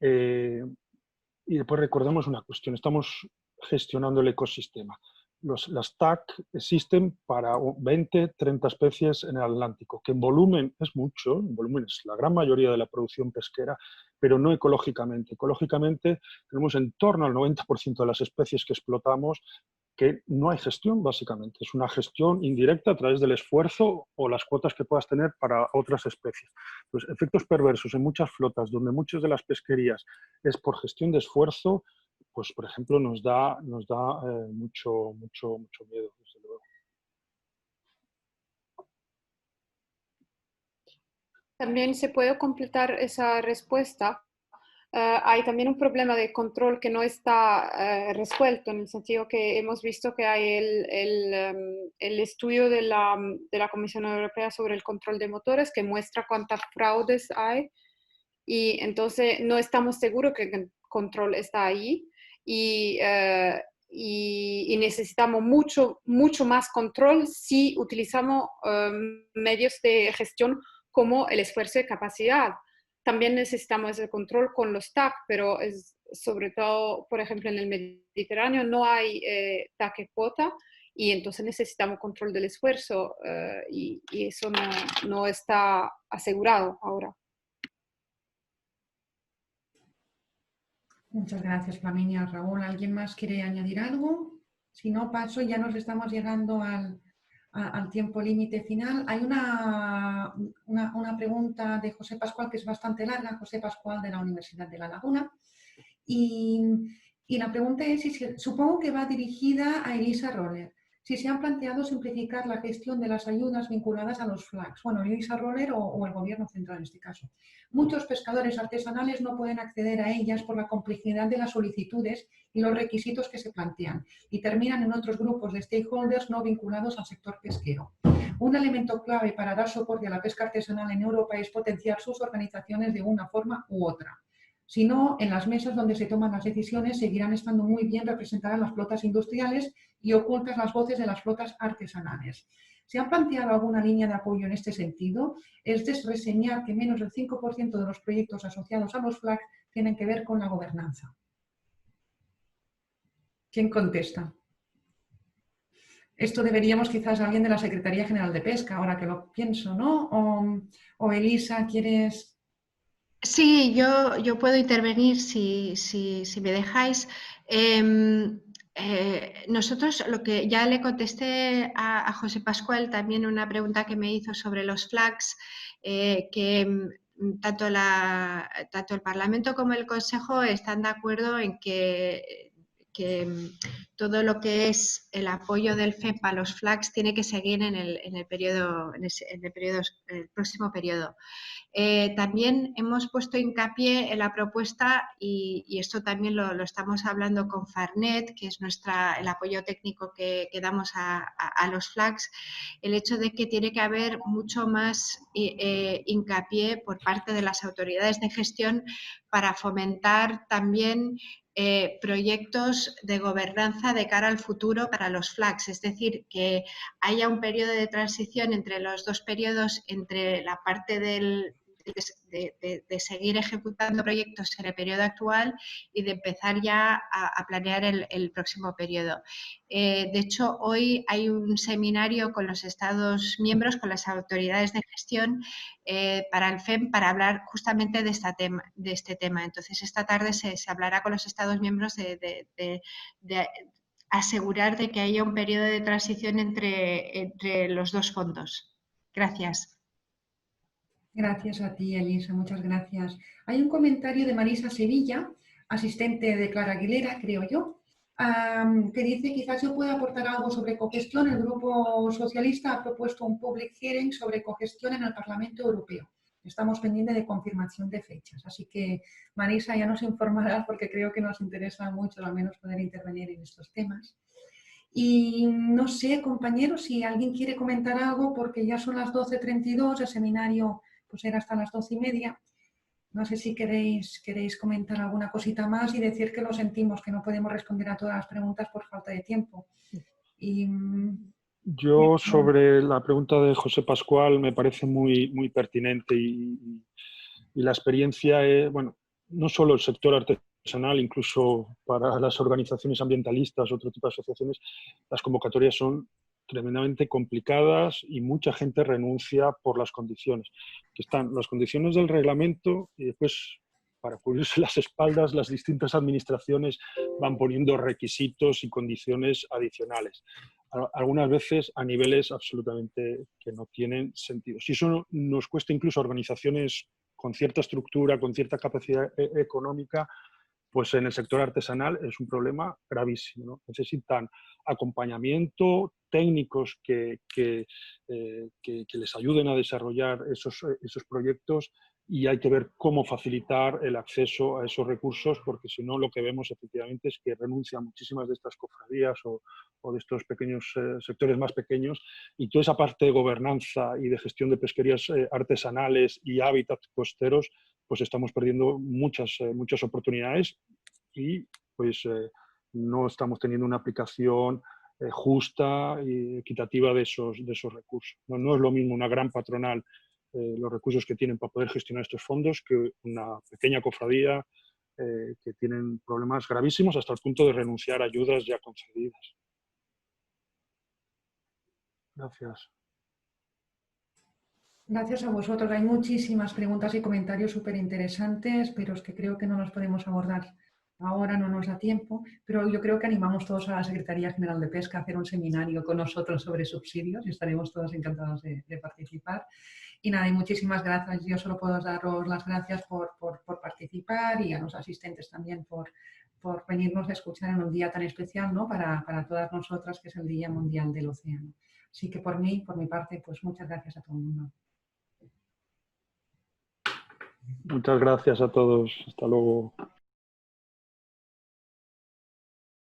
Y después recordemos una cuestión, estamos gestionando el ecosistema. Las TAC existen para 20, 30 especies en el Atlántico, que en volumen es mucho, en volumen es la gran mayoría de la producción pesquera, pero no ecológicamente. Ecológicamente tenemos en torno al 90% de las especies que explotamos que no hay gestión, básicamente. Es una gestión indirecta a través del esfuerzo o las cuotas que puedas tener para otras especies. Pues efectos perversos en muchas flotas, donde muchas de las pesquerías es por gestión de esfuerzo, pues, por ejemplo, nos da mucho miedo, desde luego. También se puede completar esa respuesta. Hay también un problema de control que no está resuelto, en el sentido que hemos visto que hay el estudio de la Comisión Europea sobre el control de motores que muestra cuántas fraudes hay, y entonces no estamos seguros que el control está ahí, y necesitamos mucho más control si utilizamos medios de gestión como el esfuerzo de capacidad. También necesitamos ese control con los TAC, pero sobre todo, por ejemplo, en el Mediterráneo no hay TAC y cuota, y entonces necesitamos control del esfuerzo, y eso no está asegurado ahora. Muchas gracias, Flaminia. Raúl, ¿alguien más quiere añadir algo? Si no, paso, ya nos estamos llegando al tiempo límite final. Hay una pregunta de José Pascual que es bastante larga, José Pascual de la Universidad de La Laguna. Y la pregunta es, supongo que va dirigida a Elisa Roller, si se han planteado simplificar la gestión de las ayudas vinculadas a los flags. Bueno, Elisa Roller o el Gobierno central en este caso. Muchos pescadores artesanales no pueden acceder a ellas por la complejidad de las solicitudes y los requisitos que se plantean y terminan en otros grupos de stakeholders no vinculados al sector pesquero. Un elemento clave para dar soporte a la pesca artesanal en Europa es potenciar sus organizaciones de una forma u otra. Si no, en las mesas donde se toman las decisiones seguirán estando muy bien representadas las flotas industriales y ocultas las voces de las flotas artesanales. ¿Se han planteado alguna línea de apoyo en este sentido? Es de reseñar que menos del 5% de los proyectos asociados a los FLAG tienen que ver con la gobernanza. ¿Quién contesta? Esto deberíamos quizás a alguien de la Secretaría General de Pesca, ahora que lo pienso, ¿no? O Elisa, ¿quieres...? Sí, yo puedo intervenir si me dejáis. Nosotros lo que ya le contesté a José Pascual, también una pregunta que me hizo sobre los flags, que tanto el Parlamento como el Consejo están de acuerdo en que todo lo que es el apoyo del FEMP a los FLAGs tiene que seguir en el próximo periodo. También hemos puesto hincapié en la propuesta, y esto también lo estamos hablando con Farnet, que es el apoyo técnico que damos a los FLAGs, el hecho de que tiene que haber mucho más hincapié por parte de las autoridades de gestión para fomentar también proyectos de gobernanza de cara al futuro para los FLAGs, es decir, que haya un periodo de transición entre los dos periodos, entre la parte de seguir ejecutando proyectos en el periodo actual y de empezar ya a planear el próximo periodo. De hecho, hoy hay un seminario con los Estados miembros, con las autoridades de gestión para el FEMP, para hablar justamente de este tema. Entonces, esta tarde se hablará con los Estados miembros de asegurar de que haya un periodo de transición entre los dos fondos. Gracias. Gracias a ti, Elisa, muchas gracias. Hay un comentario de Marisa Sevilla, asistente de Clara Aguilera, creo yo, que dice: quizás yo pueda aportar algo sobre cogestión. El Grupo Socialista ha propuesto un public hearing sobre cogestión en el Parlamento Europeo. Estamos pendientes de confirmación de fechas. Así que, Marisa, ya nos informarás, porque creo que nos interesa mucho al menos poder intervenir en estos temas. Y no sé, compañeros, si alguien quiere comentar algo, porque ya son las 12:32, el seminario pues era hasta las 12:30. No sé si queréis comentar alguna cosita más y decir que lo sentimos, que no podemos responder a todas las preguntas por falta de tiempo. Yo, sobre la pregunta de José Pascual, me parece muy, muy pertinente, y la experiencia es, bueno, no solo el sector artesanal, incluso para las organizaciones ambientalistas, otro tipo de asociaciones, las convocatorias son tremendamente complicadas y mucha gente renuncia por las condiciones. Que están las condiciones del reglamento, y después, para cubrirse las espaldas, las distintas administraciones van poniendo requisitos y condiciones adicionales, algunas veces a niveles absolutamente que no tienen sentido. Si eso nos cuesta incluso a organizaciones con cierta estructura, con cierta capacidad económica, pues en el sector artesanal es un problema gravísimo, ¿no? Necesitan acompañamiento, técnicos que les ayuden a desarrollar esos proyectos, y hay que ver cómo facilitar el acceso a esos recursos, porque si no, lo que vemos efectivamente es que renuncian muchísimas de estas cofradías o de estos pequeños sectores más pequeños, y toda esa parte de gobernanza y de gestión de pesquerías artesanales y hábitats costeros, pues estamos perdiendo muchas oportunidades, y pues no estamos teniendo una aplicación justa y equitativa de esos recursos. No es lo mismo una gran patronal, los recursos que tienen para poder gestionar estos fondos, que una pequeña cofradía que tienen problemas gravísimos hasta el punto de renunciar a ayudas ya concedidas. Gracias. Gracias a vosotros. Hay muchísimas preguntas y comentarios súper interesantes, pero es que creo que no los podemos abordar ahora, no nos da tiempo, pero yo creo que animamos todos a la Secretaría General de Pesca a hacer un seminario con nosotros sobre subsidios, y estaremos todos encantados de participar. Y nada, y muchísimas gracias. Yo solo puedo daros las gracias por participar, y a los asistentes también por venirnos a escuchar en un día tan especial, ¿no? para todas nosotras, que es el Día Mundial del Océano. Así que por mi parte, pues muchas gracias a todo el mundo. Muchas gracias a todos. Hasta luego.